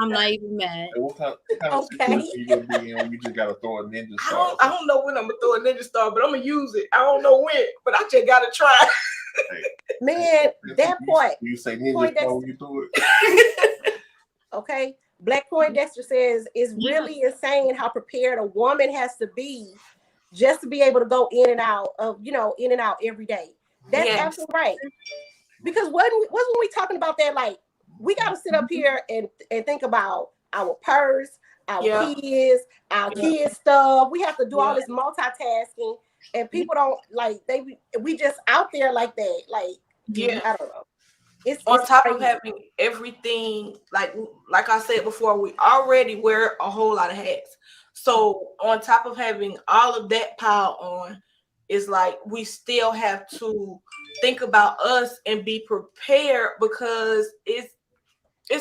S3: I'm not even mad.
S4: What kind of situation you gonna be in when you just gotta throw a ninja star?
S1: I don't know when I'm gonna throw a ninja star, but I'm gonna use it. I don't know when, but I just gotta try.
S2: Man, that point.
S4: You say ninja star when you do it.
S2: Okay. Black Poindexter says it's really insane how prepared a woman has to be just to be able to go in and out every day. That's absolutely right. Because wasn't we talking about that? Like, we got to sit up here and think about our purse, our kids, our kids stuff. We have to do all this multitasking, and people don't we just out there like that. Like, I don't know. It's
S1: on top
S2: crazy.
S1: of having everything, like I said before, we already wear a whole lot of hats. So on top of having all of that piled on, is like we still have to think about us and be prepared, because it's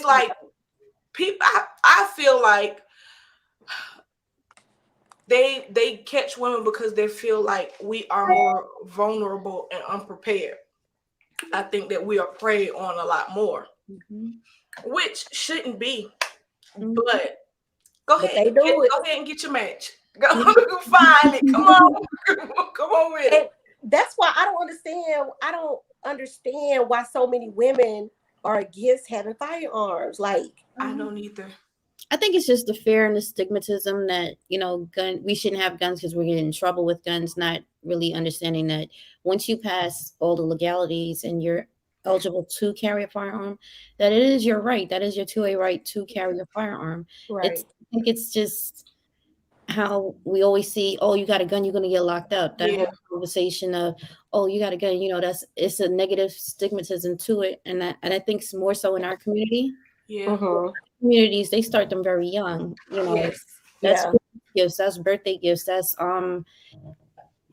S1: like people. I feel like they catch women because they feel like we are more vulnerable and unprepared. I think that we are preyed on a lot more, which shouldn't be. But go ahead and get your match. Go find it. Come on with it.
S2: That's why I don't understand why so many women are against having firearms. Like,
S1: I don't either.
S3: I think it's just the fear and the stigmatism that, we shouldn't have guns because we're getting in trouble with guns, not really understanding that once you pass all the legalities and you're eligible to carry a firearm, that it is your right. That is your 2A right to carry a firearm.
S2: Right.
S3: I think it's just how we always see, oh, you got a gun, you're gonna get locked up. That whole conversation of, oh, you got a gun, it's a negative stigmatism to it, and I think it's more so in our community.
S1: Yeah.
S3: Communities, they start them very young.
S1: Yes.
S3: That's
S2: Yeah.
S3: gifts, that's birthday gifts, that's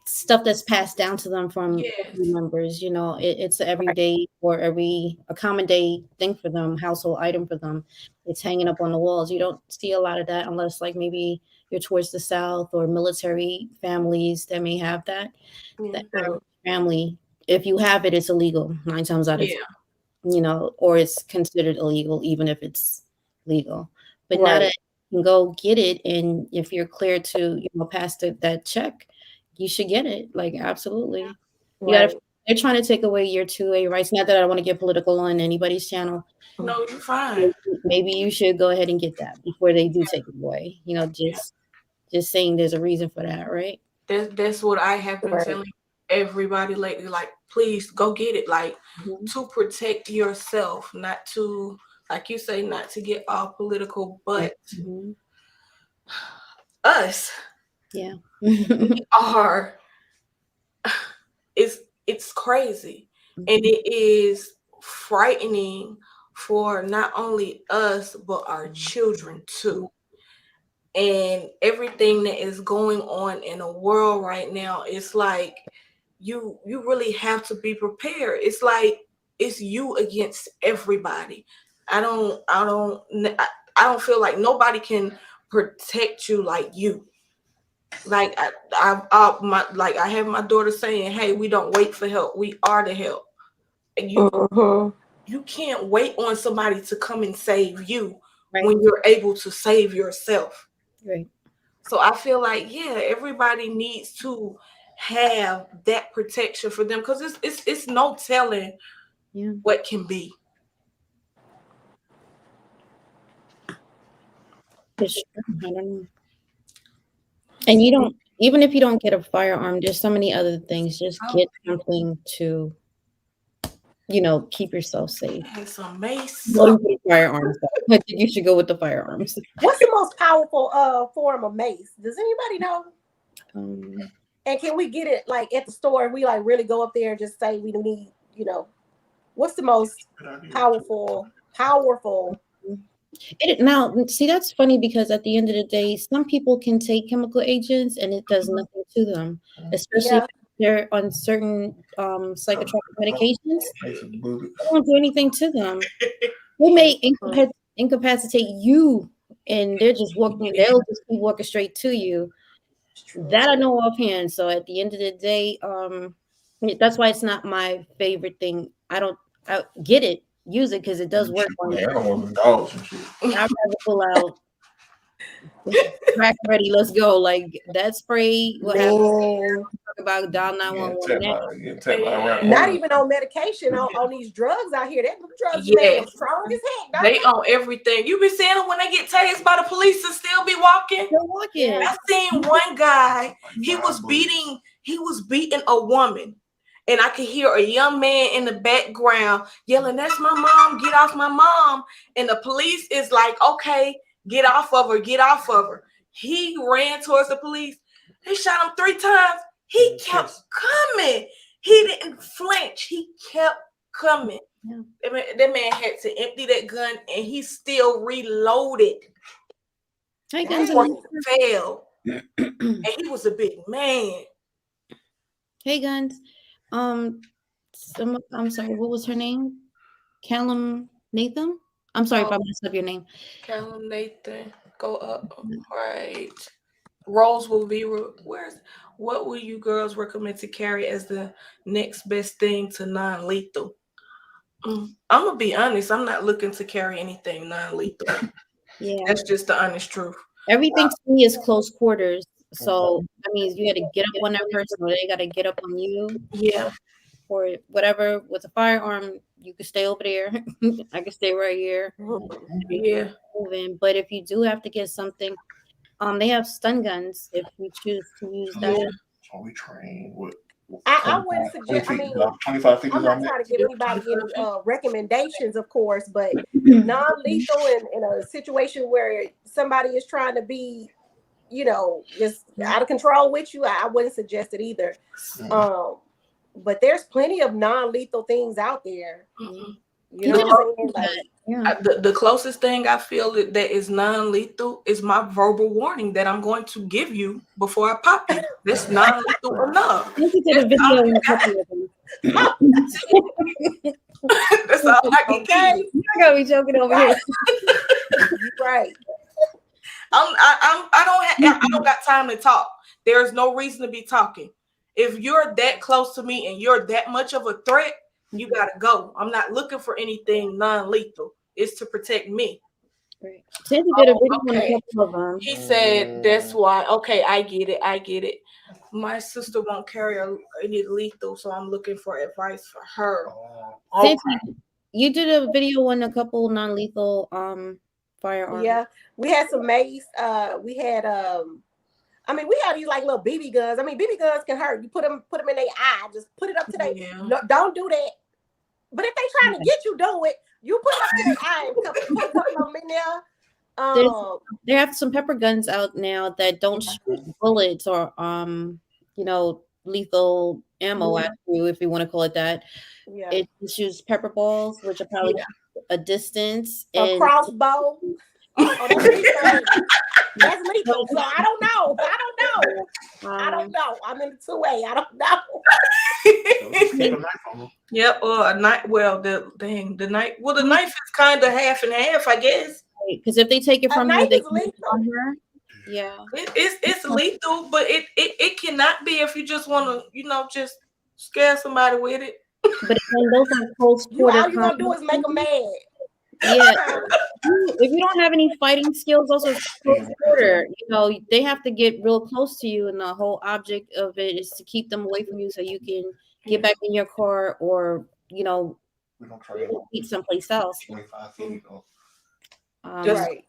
S3: stuff that's passed down to them from
S1: Yes.
S3: family members. It's an everyday or a common day thing for them, household item for them. It's hanging up on the walls. You don't see a lot of that unless like maybe you're towards the South or military families that may have that. That family, if you have it, it's illegal 9 times out of 10, or it's considered illegal even if it's legal. But now that you can go get it, and if you're clear to pass that check, you should get it. Like, absolutely. They're trying to take away your 2A rights. Not that I want to get political on anybody's channel.
S1: No, you're fine.
S3: Maybe you should go ahead and get that before they do take it away. Just saying there's a reason for that, right?
S1: That's what I have been telling everybody lately. Like, please go get it. Like, to protect yourself, not to, like you say, not to get all political, but us.
S3: Yeah.
S1: We are. It's crazy, and it is frightening for not only us but our children too. And everything that is going on in the world right now, it's like you really have to be prepared. It's like it's you against everybody. I don't feel like nobody can protect you like you. Like I have my daughter saying, "Hey, we don't wait for help. We are the help." And you can't wait on somebody to come and save you when you're able to save yourself.
S3: Right.
S1: So I feel like, yeah, everybody needs to have that protection for them, because it's no telling what can be.
S3: I don't know. And you don't, even if you don't get a firearm, there's so many other things. Just get something to, keep yourself safe.
S1: It's a mace.
S3: Firearms. I think you should go with the firearms.
S2: What's the most powerful form of mace? Does anybody know? And can we get it like at the store? We like really go up there and just say we need, what's the most powerful?
S3: Now, see, that's funny because at the end of the day, some people can take chemical agents and it does nothing to them, especially if they're on certain psychotropic medications. They don't do anything to them. They may incapacitate you, and they'll just keep walking straight to you. That I know offhand. So at the end of the day, that's why it's not my favorite thing. I get it. Use it because it does work on me.
S4: Dogs and shit.
S3: I'd rather pull out crack ready, let's go. Like that spray, what happened? Talk about dial 911.
S2: Not even on medication, on these drugs out here. That drugs make them strong as heck.
S1: They own everything. You be seeing them when they get tased by the police and still be walking.
S3: Still walking.
S1: I seen one guy, he was beating a woman. And I could hear a young man in the background yelling, "That's my mom, get off my mom." And the police is like, "Okay, get off of her, get off of her." He ran towards the police. They shot him 3 times. He kept coming. He didn't flinch. He kept coming.
S3: Yeah.
S1: That man had to empty that gun and he still reloaded.
S3: Hey,
S1: Guns failed. And he was a big man.
S3: Hey, Guns. I'm sorry, what was her name? Callum Nathan? I'm sorry if I messed up your name.
S1: Callum Nathan. Go up. Right. Rose will be what will you girls recommend to carry as the next best thing to non-lethal? I'm gonna be honest, I'm not looking to carry anything non-lethal.
S3: Yeah.
S1: That's just the honest truth.
S3: Everything to me is close quarters. So that means you got to get up on that person or they got to get up on you.
S1: Yeah.
S3: Or whatever. With a firearm, you can stay over there. I can stay right here.
S1: Yeah.
S3: Moving. But if you do have to get something, they have stun guns if you choose to use that.
S4: So we train with
S2: I wouldn't suggest. I mean,
S4: 25 feet
S2: I'm
S4: is
S2: not
S4: on
S2: trying to
S4: that.
S2: give anybody any recommendations, of course, but non-lethal in a situation where somebody is trying to be, just out of control with you, I wouldn't suggest it either. But there's plenty of non-lethal things out there. You know what I'm saying? Like,
S1: the closest thing I feel that is non-lethal is my verbal warning that I'm going to give you before I pop you. That's non-lethal enough.
S3: Thank you to the video in a couple of them.
S1: That's all I can give you.
S3: I gotta be joking over here.
S2: Right.
S1: I don't got time to talk. There's no reason to be talking. If you're that close to me and you're that much of a threat, you gotta go. I'm not looking for anything non-lethal. It's to protect me.
S3: Right. Sandy did a video on a couple of them.
S1: He said that's why. Okay, I get it. My sister won't carry any lethal, so I'm looking for advice for her.
S3: Sandy, you did a video on a couple non-lethal firearms.
S2: Yeah, we had some mace. We had we had these like little BB guns. I mean, BB guns can hurt. You put them in their eye. Just put it up to their. No, don't do that. But if they trying to get you, do it. You put it up to their eye and put a couple of them in there.
S3: They have some pepper guns out now that don't shoot bullets or lethal ammo at you, if you want to call it that.
S2: Yeah.
S3: It shoots pepper balls, which are probably a distance.
S2: A crossbow. Oh, that's lethal. That's lethal. So I don't know. I don't know. I'm in the 2A. I don't know.
S1: Yep, or a knife. Well, the knife. Well, the knife is kind of half and half, I guess.
S3: Because if they take it from you, they can
S2: lethal.
S3: on her. Yeah,
S1: it's lethal, but it cannot be if you just want to, just scare somebody with it.
S3: But again, those are close quarter.
S2: All you gonna do is make them mad.
S3: Yeah, if you don't have any fighting skills, also close quarter. They have to get real close to you, and the whole object of it is to keep them away from you, so you can get back in your car or eat someplace else.
S4: 25 feet.
S2: Right.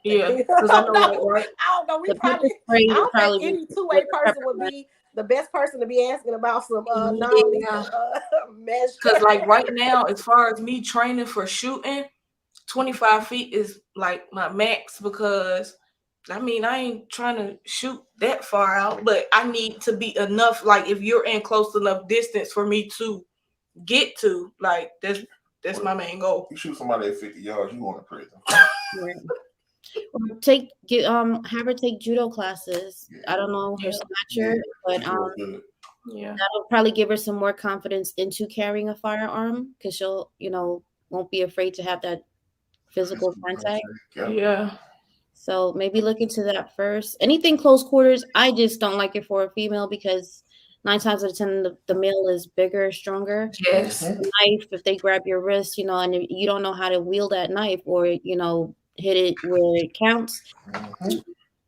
S1: Yeah, because I know, right?
S2: I don't know. I don't think any 2A person would be the best person to be asking about some non-lethal measures.
S1: Because like right now, as far as me training for shooting, 25 feet is like my max, because I ain't trying to shoot that far out, but I need to be enough. Like if you're in close enough distance for me to get to, like that's my main goal.
S4: You shoot somebody at 50 yards, you going to prison.
S3: Or have her take judo classes. I don't know her snatcher, but that'll probably give her some more confidence into carrying a firearm, because she'll won't be afraid to have that physical contact.
S1: Yeah.
S3: So maybe look into that first. Anything close quarters, I just don't like it for a female, because 9 times out of 10 the male is bigger, stronger.
S1: Yes.
S3: The knife, if they grab your wrist, and if you don't know how to wield that knife or hit it where it counts.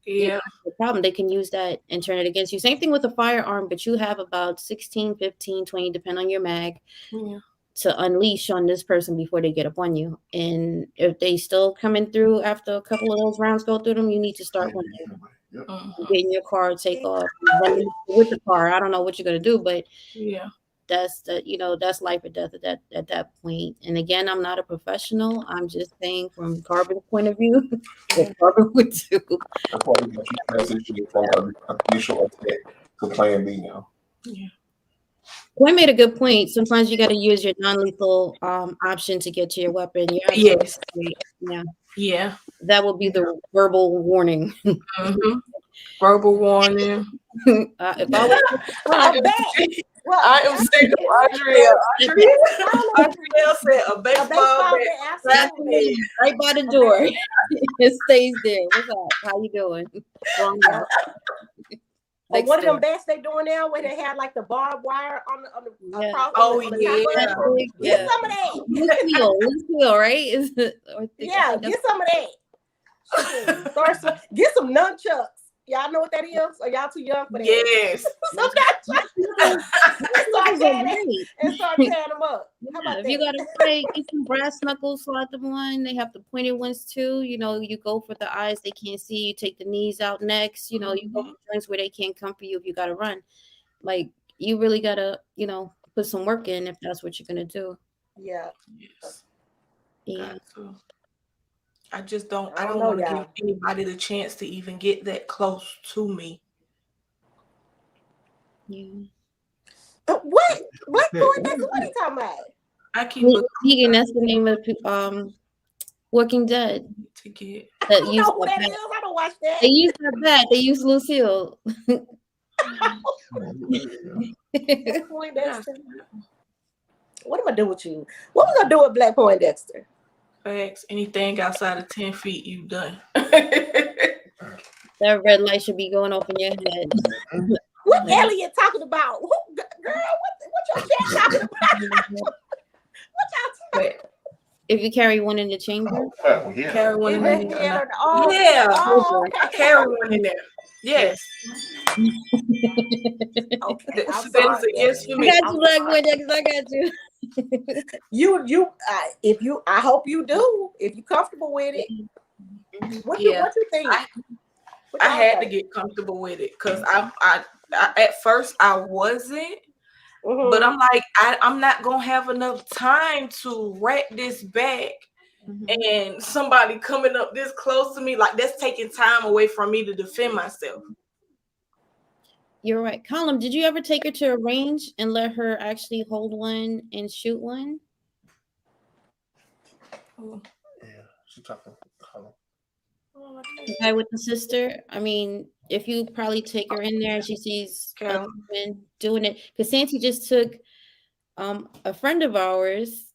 S1: Yeah.
S3: The problem, they can use that and turn it against you. Same thing with a firearm, but you have about 16, 15, 20, depending on your mag, to unleash on this person before they get up on you. And if they still coming through after a couple of those rounds go through them, you need to start running. Get in your car, take off, run with the car. I don't know what you're gonna do, but that's that's life or death at that point. And again, I'm not a professional. I'm just saying from Carbon's point of view, what Carbon would do.
S4: That's why we transitioning from initial attack to plan B now.
S1: Yeah.
S3: Gwen made a good point. Sometimes you got to use your non-lethal option to get to your weapon.
S1: Yes.
S3: Yeah.
S1: Yeah.
S3: That will be the verbal warning.
S1: Verbal warning.
S3: If I was,
S1: I am sick of Andrea. Andrea said a baseball bat
S3: right by the door. It stays there. What's up? How you doing?
S2: One of them bats they doing now where they had like the barbed wire on the across.
S1: Oh,
S2: on the
S1: yeah.
S2: Get some of that.
S3: Lucille, right?
S2: Get some of that. Get some nunchucks. Y'all know what that is? Or y'all too young for that?
S1: Yes.
S2: And start tearing them up. How about
S3: if you got to play, get some brass knuckles, slide them on. They have the pointed ones too. You go for the eyes they can't see. You take the knees out next. You go for joints where they can't come for you if you got to run. Like you really gotta, put some work in if that's what you're gonna do.
S2: Yeah.
S1: Yes.
S3: Yeah.
S1: Got to. I just don't. I
S2: I don't
S1: don't
S2: know,
S1: want to
S2: y'all.
S1: give anybody the chance to even get that close to me.
S3: Yeah.
S2: What? Black Poindexter? What are you talking about?
S1: I keep a
S3: Negan, that's the name of Walking Dead.
S1: to get.
S2: I
S3: That
S2: don't
S3: used
S2: know who that
S3: that.
S2: is. I don't watch that.
S3: They used that bad. They used Lucille.
S2: Black Poindexter. What am I doing with you? What we gonna do with Black Poindexter?
S1: Facts. Anything outside of 10 feet, you done.
S3: That red light should be going off in your head.
S2: What Elliot talking about? Who, girl, what your chat talking about? What y'all talking
S1: But
S3: If you carry one in the chamber,
S4: Oh, yeah.
S1: carry one in
S2: about?
S1: there.
S2: Yeah, oh,
S1: Yeah.
S2: oh,
S1: I
S2: okay.
S1: carry one in there. Yes.
S2: Okay, I'm
S1: That is a
S2: sorry.
S1: yes for
S3: I
S1: me.
S3: got
S2: I'm
S3: you, Black
S2: sorry.
S3: Poindexter. I got you.
S2: If you, I hope you do. If you're comfortable with it, what
S1: Yeah.
S2: you think? What
S1: I
S2: y'all
S1: had to
S2: think?
S1: get comfortable with it because I at first I wasn't,
S2: Mhm.
S1: but I'm like I'm not gonna have enough time to rack this back, and somebody coming up this close to me, like that's taking time away from me to defend myself.
S3: You're right. Colin, did you ever take her to a range and let her actually hold one and shoot one?
S1: Oh,
S4: Yeah, she talking.
S3: The guy with the sister. I mean, if you probably take her in there and she sees other
S1: Cal.
S3: women doing it, because Santi just took a friend of ours,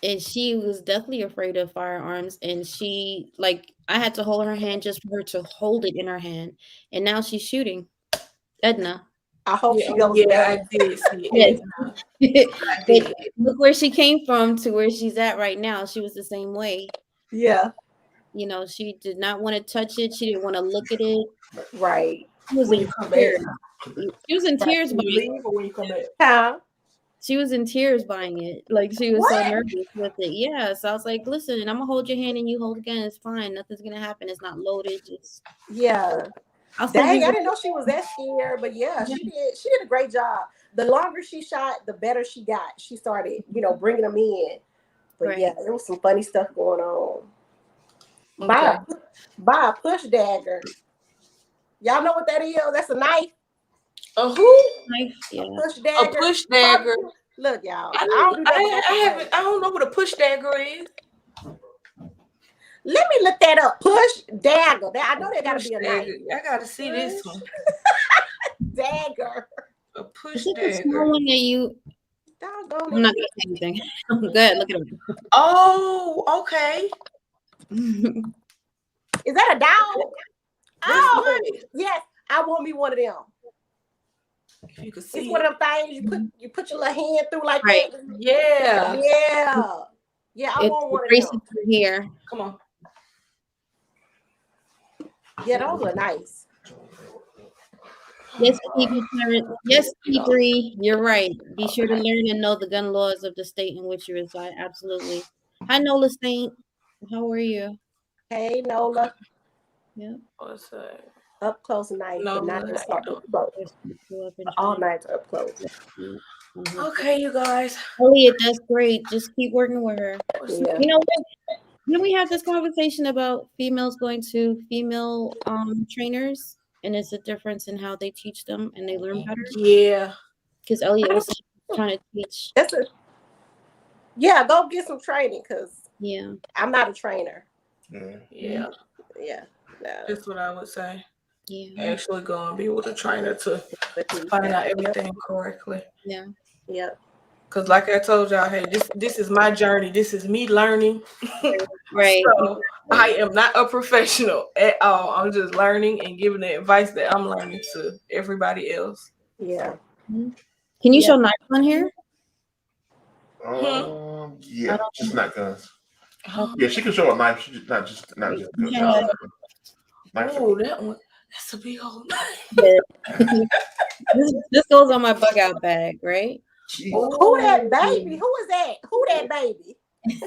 S3: and she was deathly afraid of firearms, and she I had to hold her hand just for her to hold it in her hand, and now she's shooting. Edna.
S2: I hope she goes
S1: Yeah,
S2: back.
S1: I did see
S3: Yes.
S1: it. I did.
S3: Look where she came from to where she's at right now. She was the same way.
S2: Yeah,
S3: She did not want to touch it. She didn't want to look at it.
S2: right.
S3: She was
S1: When
S3: in
S1: you come
S3: tears.
S1: back,
S3: She was in tears
S1: when you
S3: buying.
S1: leave or when you come back.
S2: Huh?
S3: She was in tears buying it. Like she was so
S2: What?
S3: nervous with it. Yeah. So I was like, listen, I'm gonna hold your hand and you hold again. It's fine. Nothing's gonna happen. It's not loaded. Just
S2: Yeah.
S3: I'll send
S2: Dang,
S3: you.
S2: I didn't know she was that scared, but yeah, she did. She did a great job. The longer she shot, the better she got. She started, bringing them in. But
S3: Right.
S2: yeah, there was some funny stuff going on.
S1: Okay.
S2: Buy a push dagger. Y'all know what that is? That's a knife.
S1: A who?
S3: Knife. Yeah.
S2: Push dagger.
S1: A push dagger.
S2: Look, y'all.
S1: I
S2: don't do that.
S1: I haven't. I don't know what a push dagger is.
S2: Let me look that up. Push dagger. I know there gotta
S1: Push
S2: be a knife.
S1: dagger. I gotta see this one.
S2: Dagger.
S1: A push
S3: Is it the small
S1: dagger.
S3: one that you?
S2: Doggone
S3: I'm not
S2: it.
S3: gonna say anything. Good. Look at
S1: Oh, okay.
S3: him.
S2: Is that a dog?
S1: That's
S2: Oh,
S1: nice.
S2: yes. I want me one of them.
S1: If you can
S2: It's
S1: see
S2: one
S1: it.
S2: of them things you put your little hand through like
S3: Right.
S2: that.
S1: Yeah.
S2: Yeah. Yeah, I
S3: It's
S2: want one of
S3: braces
S2: them.
S3: from here.
S1: Come on.
S2: Yeah, those are nice.
S3: Yes, P3. Yes, P3. You're right. Be sure to learn and know the gun laws of the state in which you reside. Absolutely. Hi, Nola Saint. How are you?
S2: Hey, Nola.
S3: Yeah.
S1: What's that?
S2: Up close night, but not
S1: Nola,
S2: just
S1: how
S2: up
S1: you
S2: close. All nights are up close.
S1: Okay, you guys.
S3: Elliot, that's great. Just keep working with her.
S2: Yeah.
S3: You know what? Then we have this conversation about females going to female trainers, and it's a difference in how they teach them and they learn better.
S1: Yeah.
S3: Because Elliot was trying to teach.
S2: Yeah, go get some training because
S3: Yeah.
S2: I'm not a trainer.
S1: Yeah.
S2: Yeah. No.
S1: That's what I would say.
S3: Yeah.
S1: Actually go and be with a trainer to find out everything correctly.
S3: Yeah.
S2: Yeah.
S1: Cause like I told y'all, hey, this is my journey. This is me learning.
S3: Right.
S1: So I am not a professional at all. I'm just learning and giving the advice that I'm learning to everybody else.
S2: Yeah.
S3: Can you show knives on here?
S4: Yeah, just not guns. Yeah, she can show a knife. She just not just guns.
S3: Yeah.
S1: Oh, that one. That's a big old knife.
S3: This goes on my bug out bag, right?
S2: Who that baby? Who is that? Who that baby?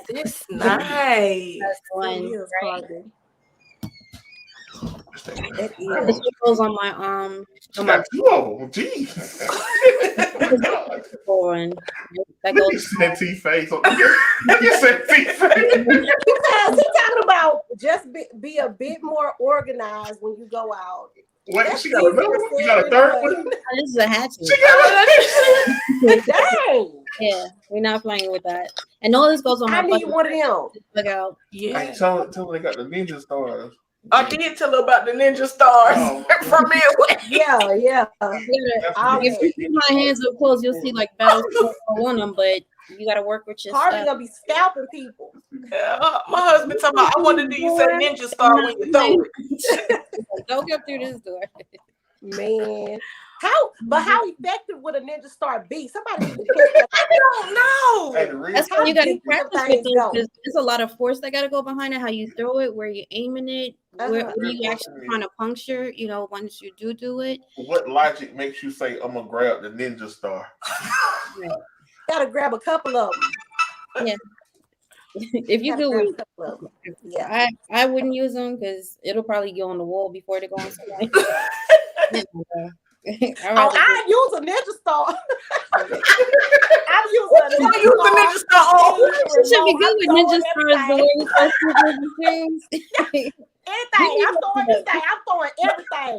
S1: It's nice.
S3: That's the one,
S2: It is
S3: right?
S2: Cardi. That
S3: The
S2: is.
S3: shit goes on my
S4: She
S3: on my
S4: got 2 of them. Jeez.
S3: one. That
S4: Look
S3: goes.
S4: at that T face. Look at that T face.
S2: Because he's talking about just be a bit more organized when you go out.
S4: Wait,
S2: That's
S4: she got another
S2: easier
S4: one? You
S2: said
S4: got a
S2: than
S4: third
S2: done.
S4: one?
S3: This is a hatchet.
S4: She got a
S2: Dang.
S3: Yeah, we're not playing with that. And all this goes on my
S2: I need
S3: bucket
S2: one of them.
S3: list. Look out.
S1: Yeah.
S4: Hey, tell them they got the ninja stars.
S1: I did tell her about the ninja stars
S4: Oh,
S1: from Midway.
S2: Yeah, yeah.
S3: If you see my hands up close, you'll see like battles on them, but you gotta work with your
S2: Harvey
S3: stuff.
S2: gonna be scalping people.
S1: My husband talking about, I wonder do you say ninja star when you throw it?
S3: Don't get through this door.
S2: Man. How effective would a ninja star be? Somebody need to check that out.
S1: I don't know.
S4: Hey, the real
S3: That's
S2: How
S3: why you gotta
S2: deep do them
S3: practice with
S2: things
S3: those
S2: go?
S3: because there's a lot of force that gotta go behind it, how you throw it, where you're aiming it, where
S2: Uh-huh.
S3: you actually trying to puncture, once you do it.
S4: what logic makes you say I'm gonna grab the ninja star?
S2: Gotta grab a couple of them.
S3: If you do
S2: Grab
S3: it,
S2: a couple of them. Yeah.
S3: I wouldn't use them because it'll probably go on the wall before they go on somebody.
S2: Oh, I use a ninja star. I use
S1: What you gonna use the ninja star on?
S3: You should be good with ninja stars the way we supposed to do things.
S2: Anything. I'm throwing this thing. I'm throwing everything,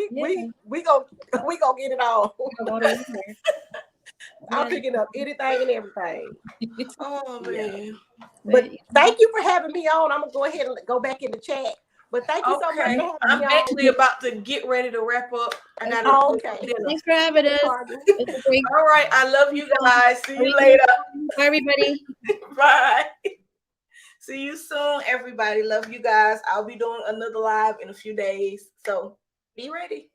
S2: baby. We gonna get it on. I'm picking up anything and everything.
S1: Oh man.
S2: But thank you for having me on. I'm gonna go ahead and go back in the chat. But thank you so much for
S1: Okay.
S2: having
S1: I'm
S2: me on.
S1: actually about to get ready to wrap up. I gotta
S2: Oh,
S1: cook
S2: okay.
S1: dinner.
S3: Thanks for having us. It's a great.
S1: All right. I love you guys. See you later.
S3: Bye, everybody.
S1: Bye. See you soon, everybody. Love you guys. I'll be doing another live in a few days. So be ready.